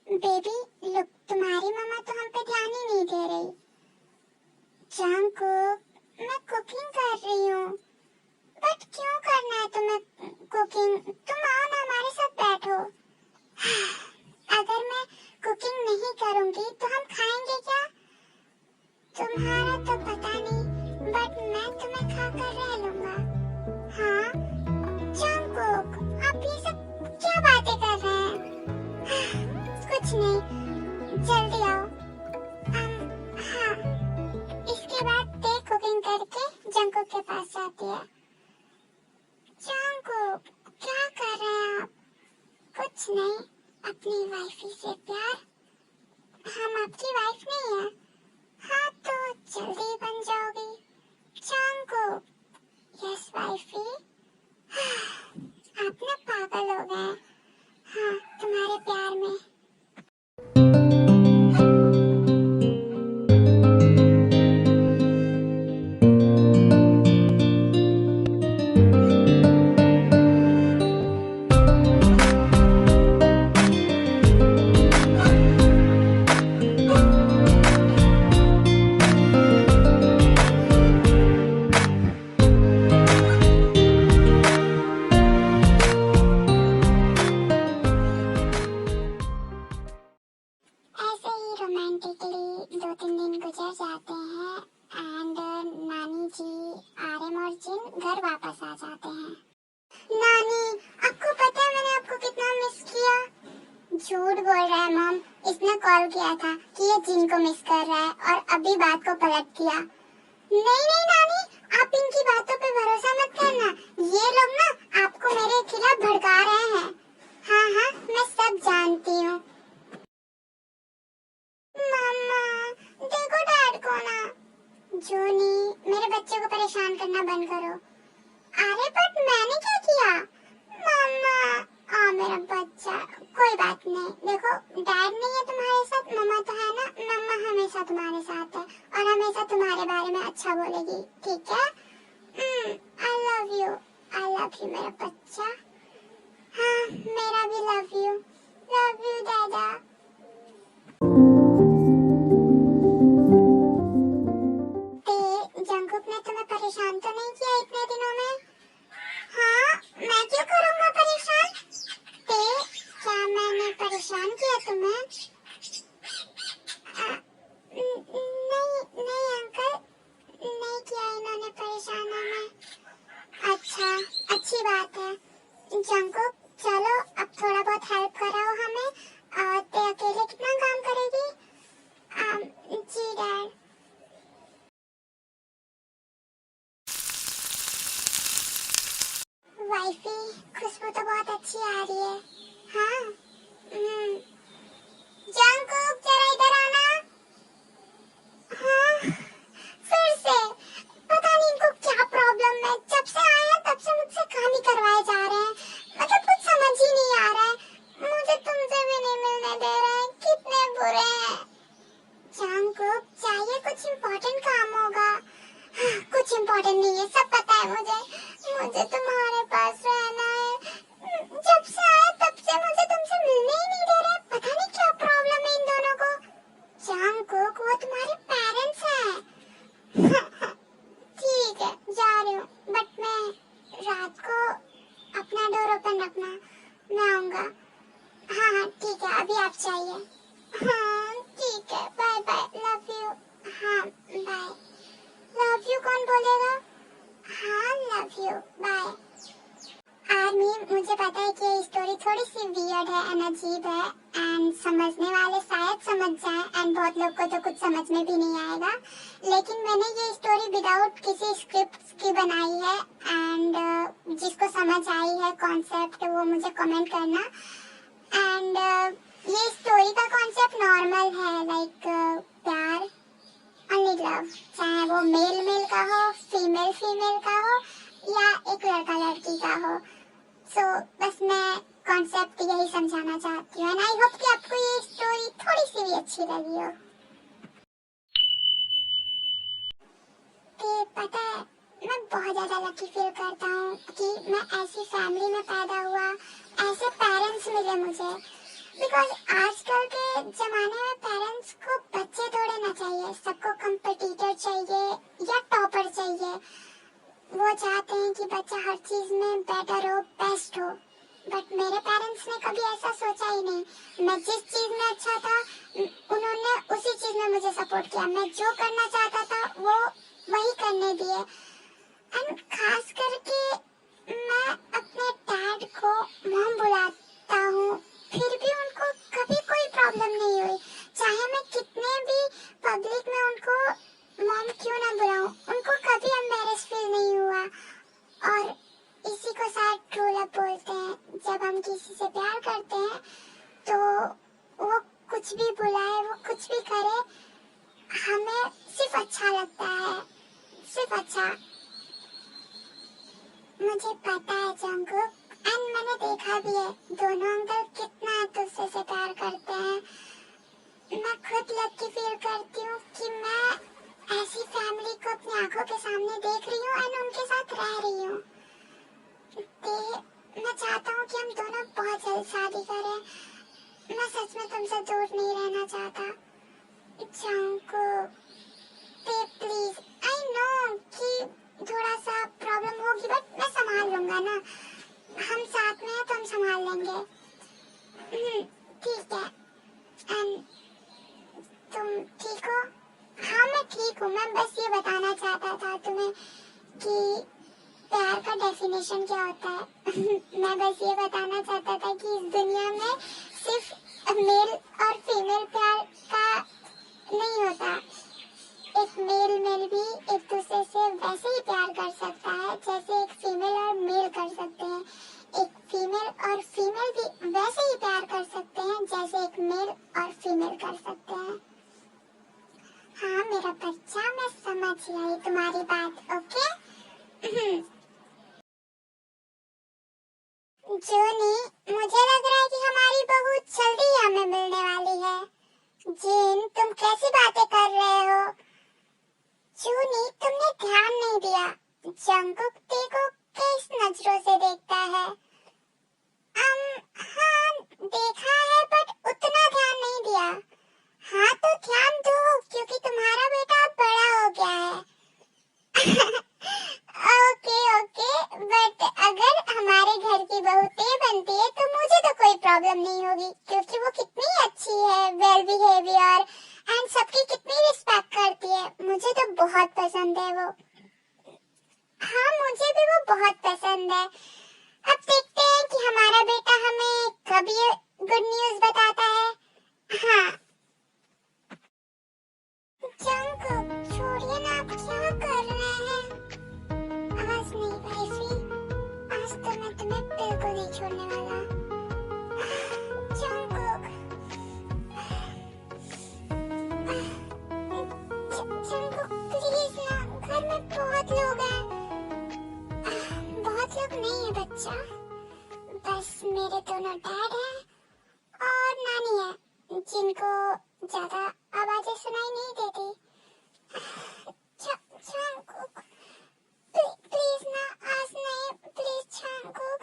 बेबी लुक, तुम्हारी मम्मा तो हम पे ध्यान ही नहीं दे रही। जंगकुक, मैं कुकिंग कर रही हूँ। बट क्यों करना है तुम्हें कुकिंग? तुम आओ ना, हमारे साथ बैठो। अगर मैं कुकिंग नहीं करूँगी तो हम खाएंगे क्या? तुम्हारा तो पता नहीं, बट मैं तुम्हें खा कर रह लूँगा। हाँ जंगकुक, आप ये सब क्या बातें कर रहे हैं? कुछ नहीं, जल्दी आओ। हाँ, इसके बाद ते कुकिंग करके जंगकुक के पास जाती है। जंगकुक, क्या कर रहे हैं आप? कुछ नहीं, अपनी वाइफी से प्यार। हम आपकी वाइफ नहीं है। हाँ तो जल्दी बन जाओगी। Jungkook, yes wifey. आप ना पागल हो गए। हाँ, तुम्हारे प्यार में। रोमांटिकली 2-3 दिन गुजर जाते हैं एंड नानी जी, आर्यन और जिन घर वापस आ जाते हैं। नानी, आपको पता है मैंने आपको कितना मिस किया? झूठ बोल रहा है मॉम, इसने कॉल किया था कि ये जिन को मिस कर रहा है और अभी बात को पलट दिया। नहीं नहीं नानी, आप इनकी बातों पे भरोसा मत करना, ये लोग ना आपको मेरे खिलाफ भड़का रहे हैं। हाँ हाँ, मैं सब जानती हूँ। मम्मा, देखो डैड को ना। जूनी, मेरे बच्चे को परेशान करना बंद करो। अरे बट मैंने क्या किया? मम्मा, मेरा बच्चा, कोई बात नहीं। देखो डैड नहीं है तुम्हारे साथ, मम्मा तो है ना। मम्मा हमेशा तुम्हारे साथ है और हमेशा तुम्हारे बारे में अच्छा बोलेगी, ठीक है? आई लव यू मेरा बच्चा। हाँ, मेरा भी लव यू दादा। जंकुक ने तुम्हें परेशान तो नहीं किया इतने दिनों में? हाँ, मैं क्यों करूँगा परेशान? क्या मैंने परेशान किया तुम्हें? नहीं नहीं अंकल, नहीं किया इन्होंने परेशान हमें। अच्छा, अच्छी बात है। जंकुक, चलो अब थोड़ा बहुत हेल्प कराओ हमें। ते अकेले कितना काम करेगी? जी डैड। वाइफी, खुशबू तो बहुत अच्छी आ रही है। हाँ। जंकुक, जरा इधर आना। हाँ, फिर से पता नहीं इनको क्या प्रॉब्लम है। जब से आए हैं तब से मुझसे काम ही करवाए जा रहे हैं। मतलब कुछ समझ ही नहीं आ रहा है। मुझे तुमसे भी नहीं मिलने दे रहे हैं। कितने बुरे हैं। जंकुक, चाहिए कुछ इम्पोर्टेंट काम होगा। कुछ इम्पोर्टेंट नहीं है, सब पता है मुझे तुम्हारे पास रहना है। जब से आए तब से मुझे तुमसे मिलने ही नहीं दे रहे। पता नहीं क्या प्रॉब्लम है इन दोनों को। जंकुक, वो तुम्हारे पेरेंट्स हैं। ठीक है, जा रही हूँ, बट मैं रात को अपना डोर ओपन रखना, मैं आऊँगा। हाँ हाँ ठीक है, अभी आप चाहिए। हाँ ठीक है, बाय बाय, लव यू। हाँ बाय। लव यू कौन बोलेगा? हाँ लव यू, बाय। आर्मी, मुझे पता है कि ये स्टोरी थोड़ी सी वियर्ड है एंड अजीब है एंड समझने वाले शायद समझ जाएं एंड बहुत लोग को तो कुछ समझ में भी नहीं आएगा, लेकिन मैंने ये स्टोरी विदाउट किसी स्क्रिप्ट की बनाई है एंड जिसको समझ आई है कॉन्सेप्ट वो मुझे कमेंट करना। एंड ये स्टोरी का कॉन्सेप्ट नॉर्मल है, लाइक प्यार, ओनली लव, चाहे वो मेल मेल का हो, फीमेल फीमेल का हो या एक लड़का लड़की का हो। सो बस मैं कॉन्सेप्ट यही समझाना चाहती हूँ एंड आई होप कि आपको ये स्टोरी थोड़ी सी भी अच्छी लगी हो। कि पता है, मैं बहुत ज्यादा लकी फील करता हूँ कि मैं ऐसी फैमिली में पैदा हुआ, ऐसे पेरेंट्स मिले मुझे। बिकॉज आजकल के जमाने में पेरेंट्स को बच्चे थोड़े ना चाहिए, सबको कंपटीटर चाहिए या टॉपर चाहिए। वो चाहते हैं कि बच्चा हर चीज में बेटर हो, बेस्ट हो। बट मेरे पेरेंट्स ने कभी ऐसा सोचा ही नहीं। मैं जिस चीज में अच्छा था उन्होंने उसी चीज में मुझे सपोर्ट किया। मैं जो करना चाहता था वो वही करने दिए। एंड खास करके मैं अपने डैड को मॉम बुलाता हूँ, फिर भी उनको कभी कोई प्रॉब्लम नहीं हुई। चाहे मैं कितने भी पब्लिक में उनको मॉम क्यों ना बुलाऊं, उनको कभी एम्बैरेस फील नहीं हुआ। और इसी को शायद ट्रू लव बोलते हैं। जब हम किसी से प्यार करते हैं तो वो कुछ भी बुलाए, वो कुछ भी करे, हमें सिर्फ अच्छा लगता है, सिर्फ अच्छा। मुझे पता है जंकुक, एंड मैंने देखा भी है दोनों अंकल कितना एक दूसरे से प्यार करते हैं। मैं खुद लकी फील करती हूँ कि मैं ऐसी फैमिली को अपनी आंखों के सामने देख रही हूँ एंड उनके साथ रह रही हूँ। मैं चाहता हूँ कि हम दोनों बहुत जल्द शादी करें। मैं सच में तुमसे दूर नहीं रहना चाहता जंकुक, प्लीज। आई नो कि थोड़ा सा प्रॉब्लम होगी बट मैं संभाल लूंगा ना। हम साथ में हैं तो हम संभाल लेंगे। ठीक है। एंड डिस्क्रिमिनेशन क्या होता है। मैं बस ये बताना चाहता था कि इस दुनिया में सिर्फ मेल और फीमेल प्यार का नहीं होता। एक मेल भी एक दूसरे से वैसे ही प्यार कर सकता है जैसे एक फीमेल और मेल कर सकते हैं। एक फीमेल और फीमेल भी वैसे ही प्यार कर सकते हैं जैसे एक मेल और फीमेल कर सकते हैं। हाँ मेरा बच्चा, मैं समझ गई तुम्हारी बात। ओके जूनी, मुझे लग रहा है कि हमारी बहू जल्दी हमें मिलने वाली है। जिन, तुम कैसी बातें कर रहे हो? जूनी, तुमने ध्यान नहीं दिया, जंगकुक देखो किस नजरों से देखता है। हाँ देखा है, बट उतना ध्यान नहीं दिया। हाँ तो ध्यान दो, क्योंकि तुम्हारा बेटा बड़ा हो गया है। ओके, बट अगर हमारे घर की बहू ते बनती है तो मुझे तो कोई प्रॉब्लम नहीं होगी, क्योंकि वो कितनी अच्छी है, वेल बिहेवियर एंड सबकी कितनी रिस्पेक्ट करती है। मुझे तो बहुत पसंद है वो। हाँ मुझे भी वो बहुत पसंद है। अब देखते हैं कि हमारा बेटा हमें कब ये गुड न्यूज बताता है। हाँ जंगकुक, छोड़िए ना, आप क्या कर रहे हैं? आज नहीं वाइफी, आज तो मैं तुम्हें बिल्कुल नहीं छोड़ने वाला। जंगकुक, जंगकुक प्लीज ना, घर में बहुत लोग हैं। बहुत लोग नहीं है बच्चा, बस मेरे दोनों डैड हैं और नानी है, जिनको ज्यादा आवाजें सुनाई नहीं देती। जंगकुक प्लीज ना, आज नहीं, प्लीज जंगकुक।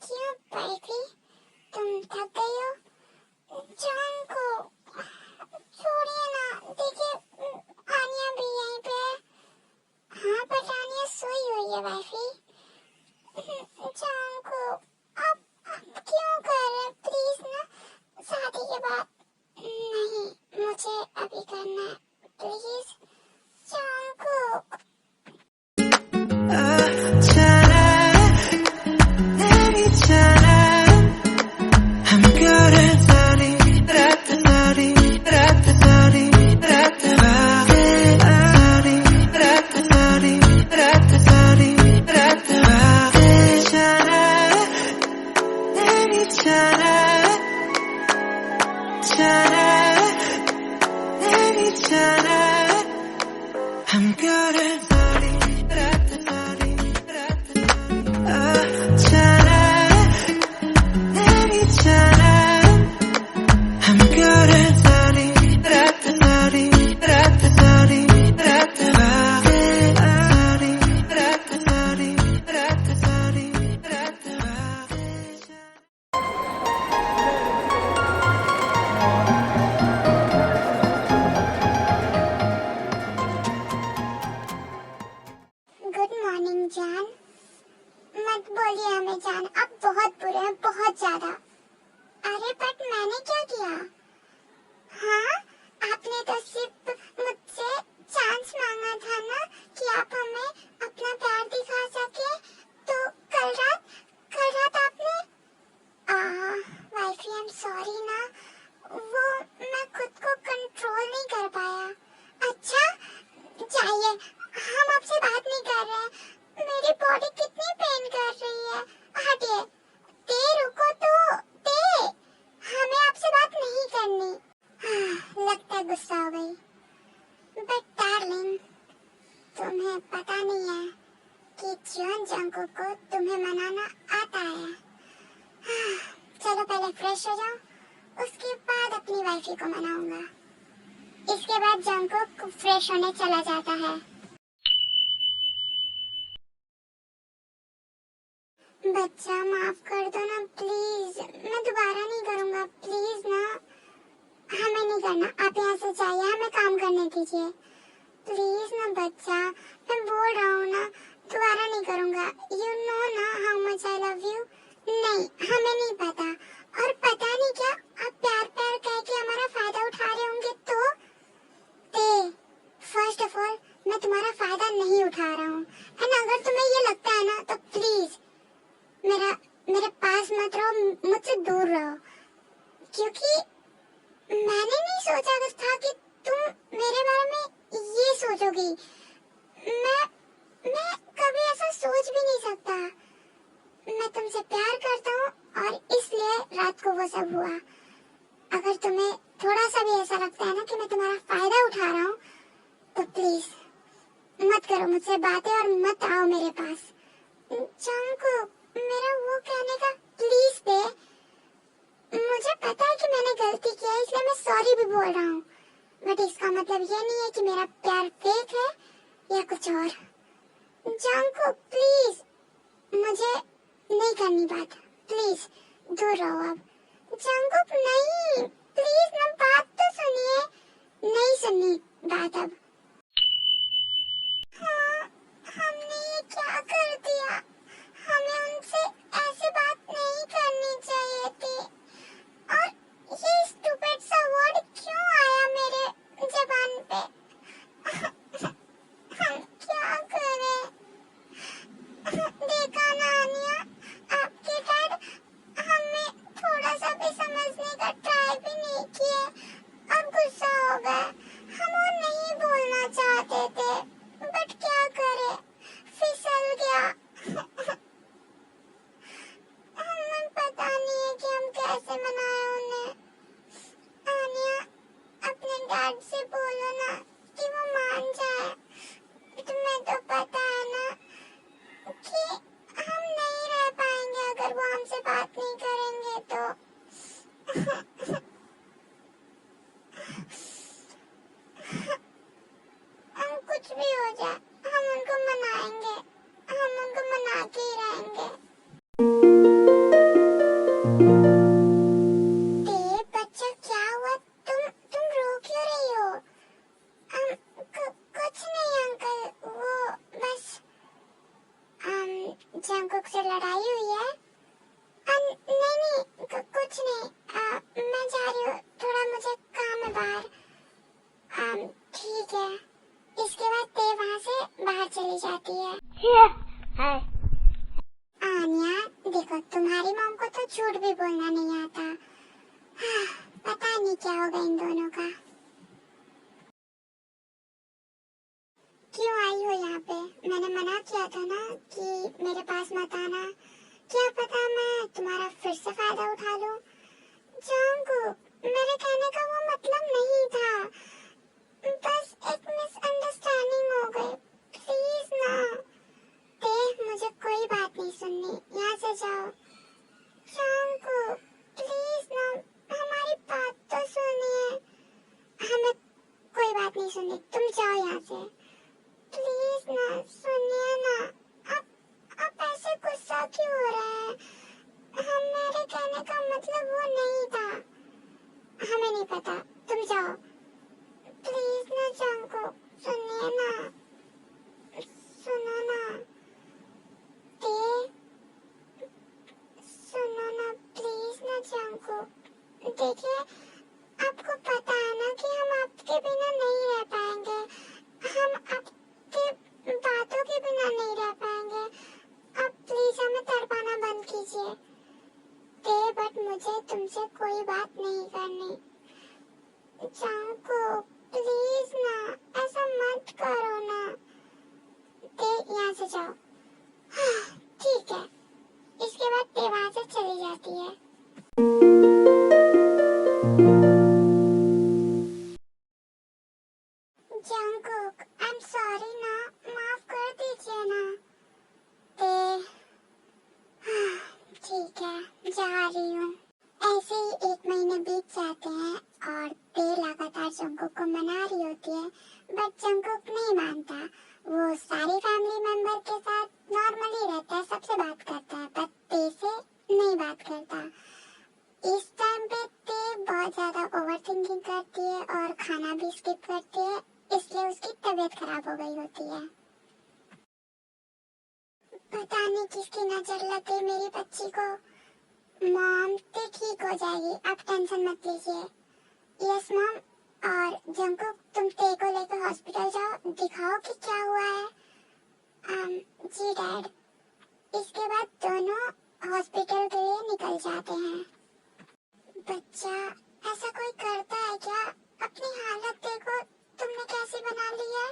क्यों बाइफी, तुम थक गई हो? जंगकुक छोड़िए ना, देखिए आनिया भी यहीं पे है। हाँ बट आनिया सोई हुई है वाइफी। जंगकुक आप क्यों कर रहे हैं? प्लीज ना, शादी के बाद नहीं, मुझे अभी करना है, प्लीज जंगकुक। गुड मॉर्निंग जान। मत बोलिए हमें जान, आप बहुत बुरे हैं, बहुत ज्यादा। अरे बट मैंने क्या किया? हाँ आपने तो सिर्फ मुझसे चांस मांगा था ना कि आप हमें अपना प्यार दिखा सके। तो कल रात आपने वाइफी आई एम सॉरी ना, वो मैं खुद को कंट्रोल नहीं कर पाया। अच्छा जाइए, हम आपसे बात नहीं कर रहे हैं, मेरी बॉडी कितनी पेन कर रही है। हटिए, ते रुको तो, ते हमें आपसे बात नहीं करनी। लगता है गुस्सा हो गई। बट डार्लिंग, तुम्हें पता नहीं है कि जियोन जंगकुक को तुम्हें मनाना आता है। चलो पहले फ्रेश हो जाओ, उसके बाद अपनी वाइफी को मनाऊंगा। इसके बाद जंगकुक फ्रेश होने चला जाता है। बच्चा माफ कर दो ना प्लीज, मैं दोबारा नहीं करूंगा, प्लीज ना। हमें नहीं करना, आप यहाँ से जाइए, हमें काम करने दीजिए प्लीज ना बच्चा, मैं बोल रहा हूँ ना, दोबारा नहीं करूंगा। यू नो ना how much I love you. नहीं हमें नहीं पता, और पता नहीं क्या आप प्यार प्यार कह के हमारा फायदा उठा रहे होंगे तो फर्स्ट ऑफ ऑल मैं तुम्हारा फायदा नहीं उठा रहा हूँ, एंड अगर तुम्हें ये लगता है ना होगी। मैं मैं कभी ऐसा सोच भी नहीं सकता। मैं तुमसे प्यार करता हूँ और इसलिए रात को वो सब हुआ। अगर तुम्हें थोड़ा सा भी ऐसा लगता है ना कि मैं तुम्हारा फायदा उठा रहा हूँ, तो प्लीज मत करो मुझसे बातें और मत आओ मेरे पास। जंगकुक, मेरा वो कहने का प्लीज पे। मुझे पता है कि मैंने गलती किया है, इसलिए मैं सॉरी भी बोल रहा हूँ, बट इसका मतलब ये नहीं है कि मेरा प्यार फेक है या कुछ और। जंगकुक प्लीज, मुझे नहीं करनी बात, प्लीज दूर रहो अब। जंगकुक नहीं, प्लीज ना बात तो सुनिए। नहीं सुननी बात अब। हाँ, हमने ये क्या कर दिया? हमें उनसे ऐसी बात नहीं करनी चाहिए थी। और ये स्टूपिड सा वर्ड क्यों आया मेरे ज़बान पे? हम क्या करें? देखा ना अनिया, आपके डैड हमें थोड़ा सा भी समझने का ट्राई भी नहीं किए और गुस्सा हो गए। हम वो नहीं बोलना चाहते थे, बट क्या करें, फिसल गया। हमें पता नहीं है कि हम कैसे मनाए उन्हें। आनिया, अपने डैड से बोलो ना कि वो मान जाए। तुम्हें तो पता है ना कि हम नहीं रह पाएंगे अगर वो हमसे बात नहीं करेंगे तो। हम कुछ भी हो जाए, हम उनको मनाएंगे, हम उनको मना के ही रहेंगे। देव बच्चा, क्या हुआ? तुम रो क्यों रही हो? कुछ नहीं अंकल, वो बस जंगकुक से लड़ाई हुई है। नहीं नहीं, कुछ नहीं। मैं जा रही हूँ, थोड़ा मुझे काम है बाहर। ठीक है। इसके बाद ते वहाँ से बाहर चली जाती है। हाय आन्या, देखो तुम्हारी मॉम को तो झूठ भी बोलना नहीं आता। पता नहीं क्या होगा इन दोनों का। क्यों आई हो यहाँ पे? मैंने मना किया था ना कि मेरे पास मत आना। क्या पता मैं तुम्हारा फिर से फायदा उठा लूं। जंगकुक, मेरे कहने का वो मतलब नहीं था, बस एक मिसअंडरस्टैंडिंग हो गई। प्लीज ना। मुझे कोई बात नहीं सुननी, यहाँ से जाओ। जंगकुक प्लीज ना, हमारी बात तो सुनिए। हमें कोई बात नहीं सुननी, तुम जाओ यहाँ से। प्लीज ना सुनिए ना। आप ऐसे गुस्सा क्यों हो रहे हैं? हम मेरे कहने का मतलब वो नहीं था। हमें नहीं पता, तुम जाओ। प्लीज ना जंगकुक, सुनिए ना, सुनो ना। ते सुनो ना, प्लीज ना जंगकुक। देखिए, आपको पता है ना कि हम आपके बिना नहीं रह पाएंगे। हम आपके बातों के बिना नहीं रह पाएंगे। आप प्लीज हमें तड़पाना बंद कीजिए। बट मुझे तुमसे कोई बात नहीं करनी। जंगकुक प्लीज ना, ऐसा मत करो ना। यहाँ से जाओ। ठीक है। इसके बाद ते वहाँ से चली जाती है। जंगकुक, आई एम सॉरी ना, माफ कर दीजिए ना। ते ठीक है, जा रही हूँ। ऐसे ही 1 महीने बीत जाते हैं और ते लगातार जंगकुक को मना रही होती है, बट जंगकुक नहीं मानता। वो सारी फैमिली मेंबर के साथ नॉर्मली रहता है, सबसे बात करता है, बट ते से नहीं बात करता। इस टाइम पे ते बहुत ज्यादा ओवरथिंकिंग करती है और खाना भी स्किप करती है, इसलिए उसकी तबीयत खराब हो गई होती है। पता नहीं किसकी नजर लग गई मेरी बच्ची को। मॉम, ते ठीक हो जाएगी, आप टेंशन मत लीजिए। Yes mom. और जंगकुक, तुम ते को लेकर हॉस्पिटल जाओ, दिखाओ कि क्या हुआ है। जी डैड। इसके बाद दोनों हॉस्पिटल के लिए निकल जाते हैं। बच्चा, ऐसा कोई करता है क्या? अपनी हालत देखो, तुमने कैसी बना ली है।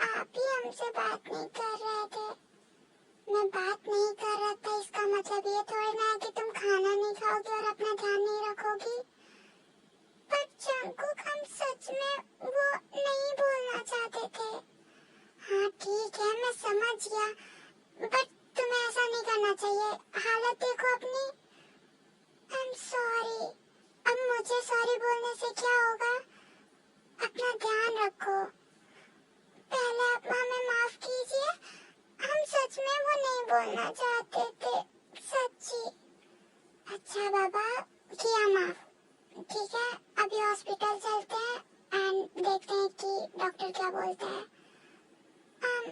आप ही हमसे बात नहीं कर रहे थे। मैं बात नहीं कर रहा था इसका मतलब ये थोड़ी ना है कि तुम खाना नहीं खाओगी और अपना ध्यान नहीं रखोगी। पर जंकुक हम सच में वो नहीं बोलना चाहते थे। हाँ ठीक है मैं समझ गया, बट तुम्हें ऐसा नहीं करना चाहिए। हालत देखो अपनी। I am sorry. अब मुझे सॉरी बोलने से क्या होगा? अपना ध्यान रखो। पहले आप हमें माफ कीजिए, हम सच में वो नहीं बोलना चाहते थे, सच्ची। अच्छा बाबा, किया माफ। ठीक है, अभी हॉस्पिटल चलते हैं एंड देखते हैं कि डॉक्टर क्या बोलता है। हाँ।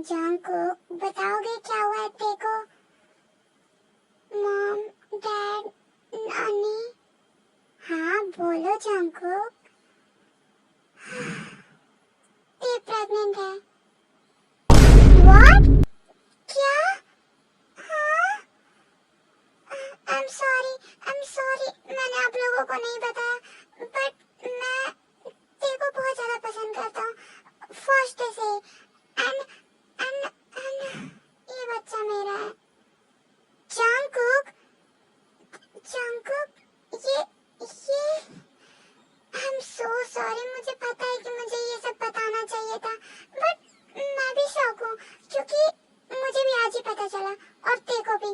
जंकुक बताओगे क्या हुआ है तेरे को? मॉम, डैड, नानी। हाँ बोलो जंकुक। ये प्रेग्नेंट है। व्हाट? क्या? हाँ? आई एम सॉरी, मैंने आप लोगों को नहीं बताया, बट मैं तेरे को बहुत ज्यादा पसंद करता हूँ फर्स्ट डे से। एंड एंड एंड ये बच्चा मेरा है। जंकुक, जंकुक, ये आई एम सो सॉरी। मुझे पता है कि मुझे ये सब बताना चाहिए था, बट मैं भी शॉक हूँ क्योंकि मुझे भी आज ही पता चला, और तेरे को भी।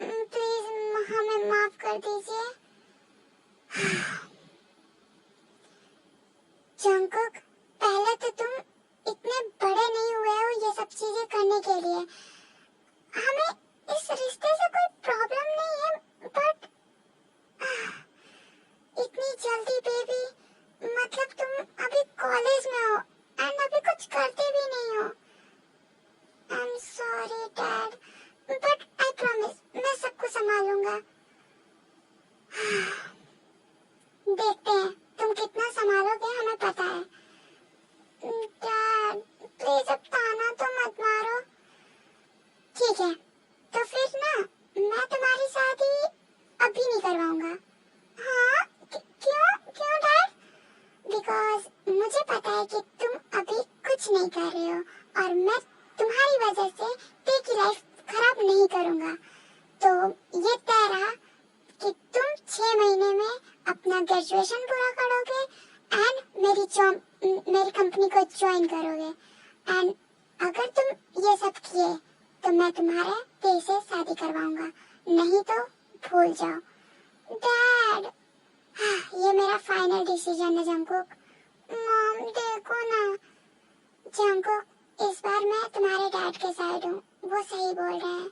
प्लीज हमें माफ कर दीजिए। जंकुक, पहले तो तुम इतने बड़े नहीं हुए हो ये सब चीजें करने के लिए। हमें इस रिश्ते से कोई प्रॉब्लम नहीं है, बट इतनी जल्दी बेबी, मतलब तुम अभी कॉलेज में हो एंड अभी कुछ करते भी नहीं हो। I am sorry dad, but I promise मैं सबको संभालूंगा। देखते हैं तुम कितना संभालोगे, हमें पता है। डैड प्लीज अब ताना तो मत मारो। ठीक है, तो फिर ना मैं तुम्हारी शादी अभी नहीं करवाऊंगा। हाँ? क्यों क्यों डैड? बिकॉज मुझे पता है कि तुम अभी कुछ नहीं कर रहे हो और मैं तुम्हारी वजह से तेरी लाइफ खराब नहीं करूंगा। तो ये तय रहा कि तुम 6 महीने में अपना ग्रेजुएशन पूरा करोगे एंड मेरी कंपनी को ज्वाइन करोगे। एंड अगर तुम ये सब किए तो मैं तुम्हारे तेरे से शादी करवाऊंगा, नहीं तो भूल जाओ। डैड, ये मेरा फाइनल डिसीजन है जंकुक। मॉम देखो ना। जंकुक, इस बार मैं तुम्हारे डैड के साइड हूँ, वो सही बोल रहे हैं।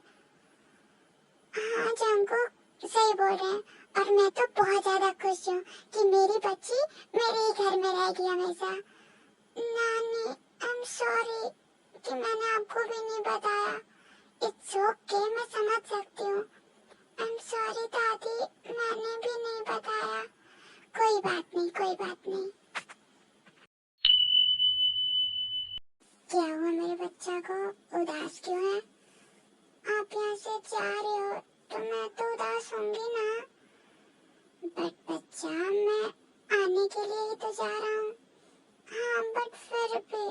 हाँ जंकुक सही बोल रहे हैं, और मैं तो बहुत ज्यादा खुश हूँ कि मेरी बच्ची मेरे ही घर में रहेगी हमेशा। नानी, आई एम सॉरी कि मैंने आपको भी नहीं बताया। इट्स ओके, मैं समझ सकती हूँ। आई एम सॉरी दादी, मैंने भी नहीं बताया। कोई बात नहीं, कोई बात नहीं। क्या हुआ मेरे बच्चा को? उदास क्यों है? आप यहाँ से जा रहे हो तो मैं तो उदास होंगी ना। बट बच्चा, मैं आने के लिए ही तो जा रहा हूँ। हाँ बट फिर भी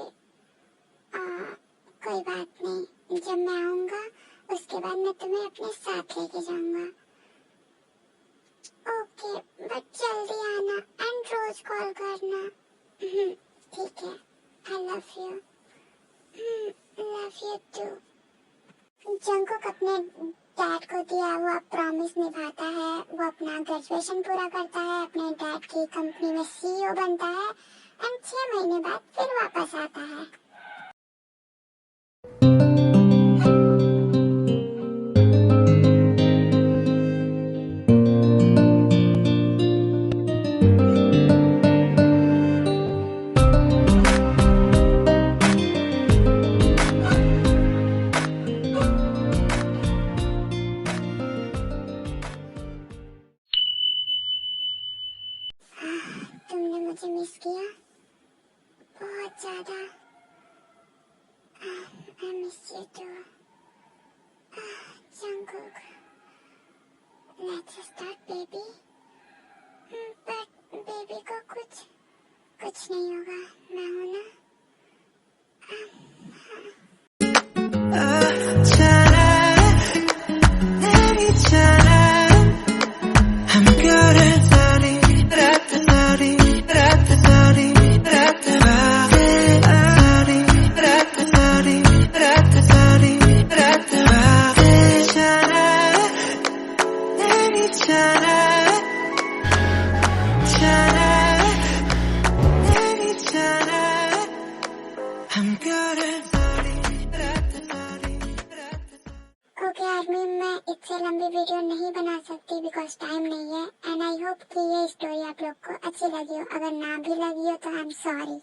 कोई बात नहीं, जब मैं आऊंगा उसके बाद मैं तुम्हें अपने साथ लेके जाऊंगा। ओके, बट जल्दी आना एंड रोज कॉल करना। ठीक है, I love you. Love you too. Jungkook अपने डैड को दिया हुआ प्रॉमिस निभाता है। वो अपना ग्रेजुएशन पूरा करता है, अपने डैड की कंपनी में सीईओ बनता है एंड 6 महीने बाद फिर वापस आता है। तुमने मुझे मिस किया बहुत ज्यादा। I miss you too. Jungkook. Let's start, baby. But baby को कुछ नहीं होगा, मैं हूँ ना. ओके आर्मी, मैं इससे लंबी वीडियो नहीं बना सकती बिकॉज टाइम नहीं है. एंड आई होप कि ये स्टोरी आप लोग को अच्छी लगी हो. अगर ना भी लगी हो तो आई एम सॉरी.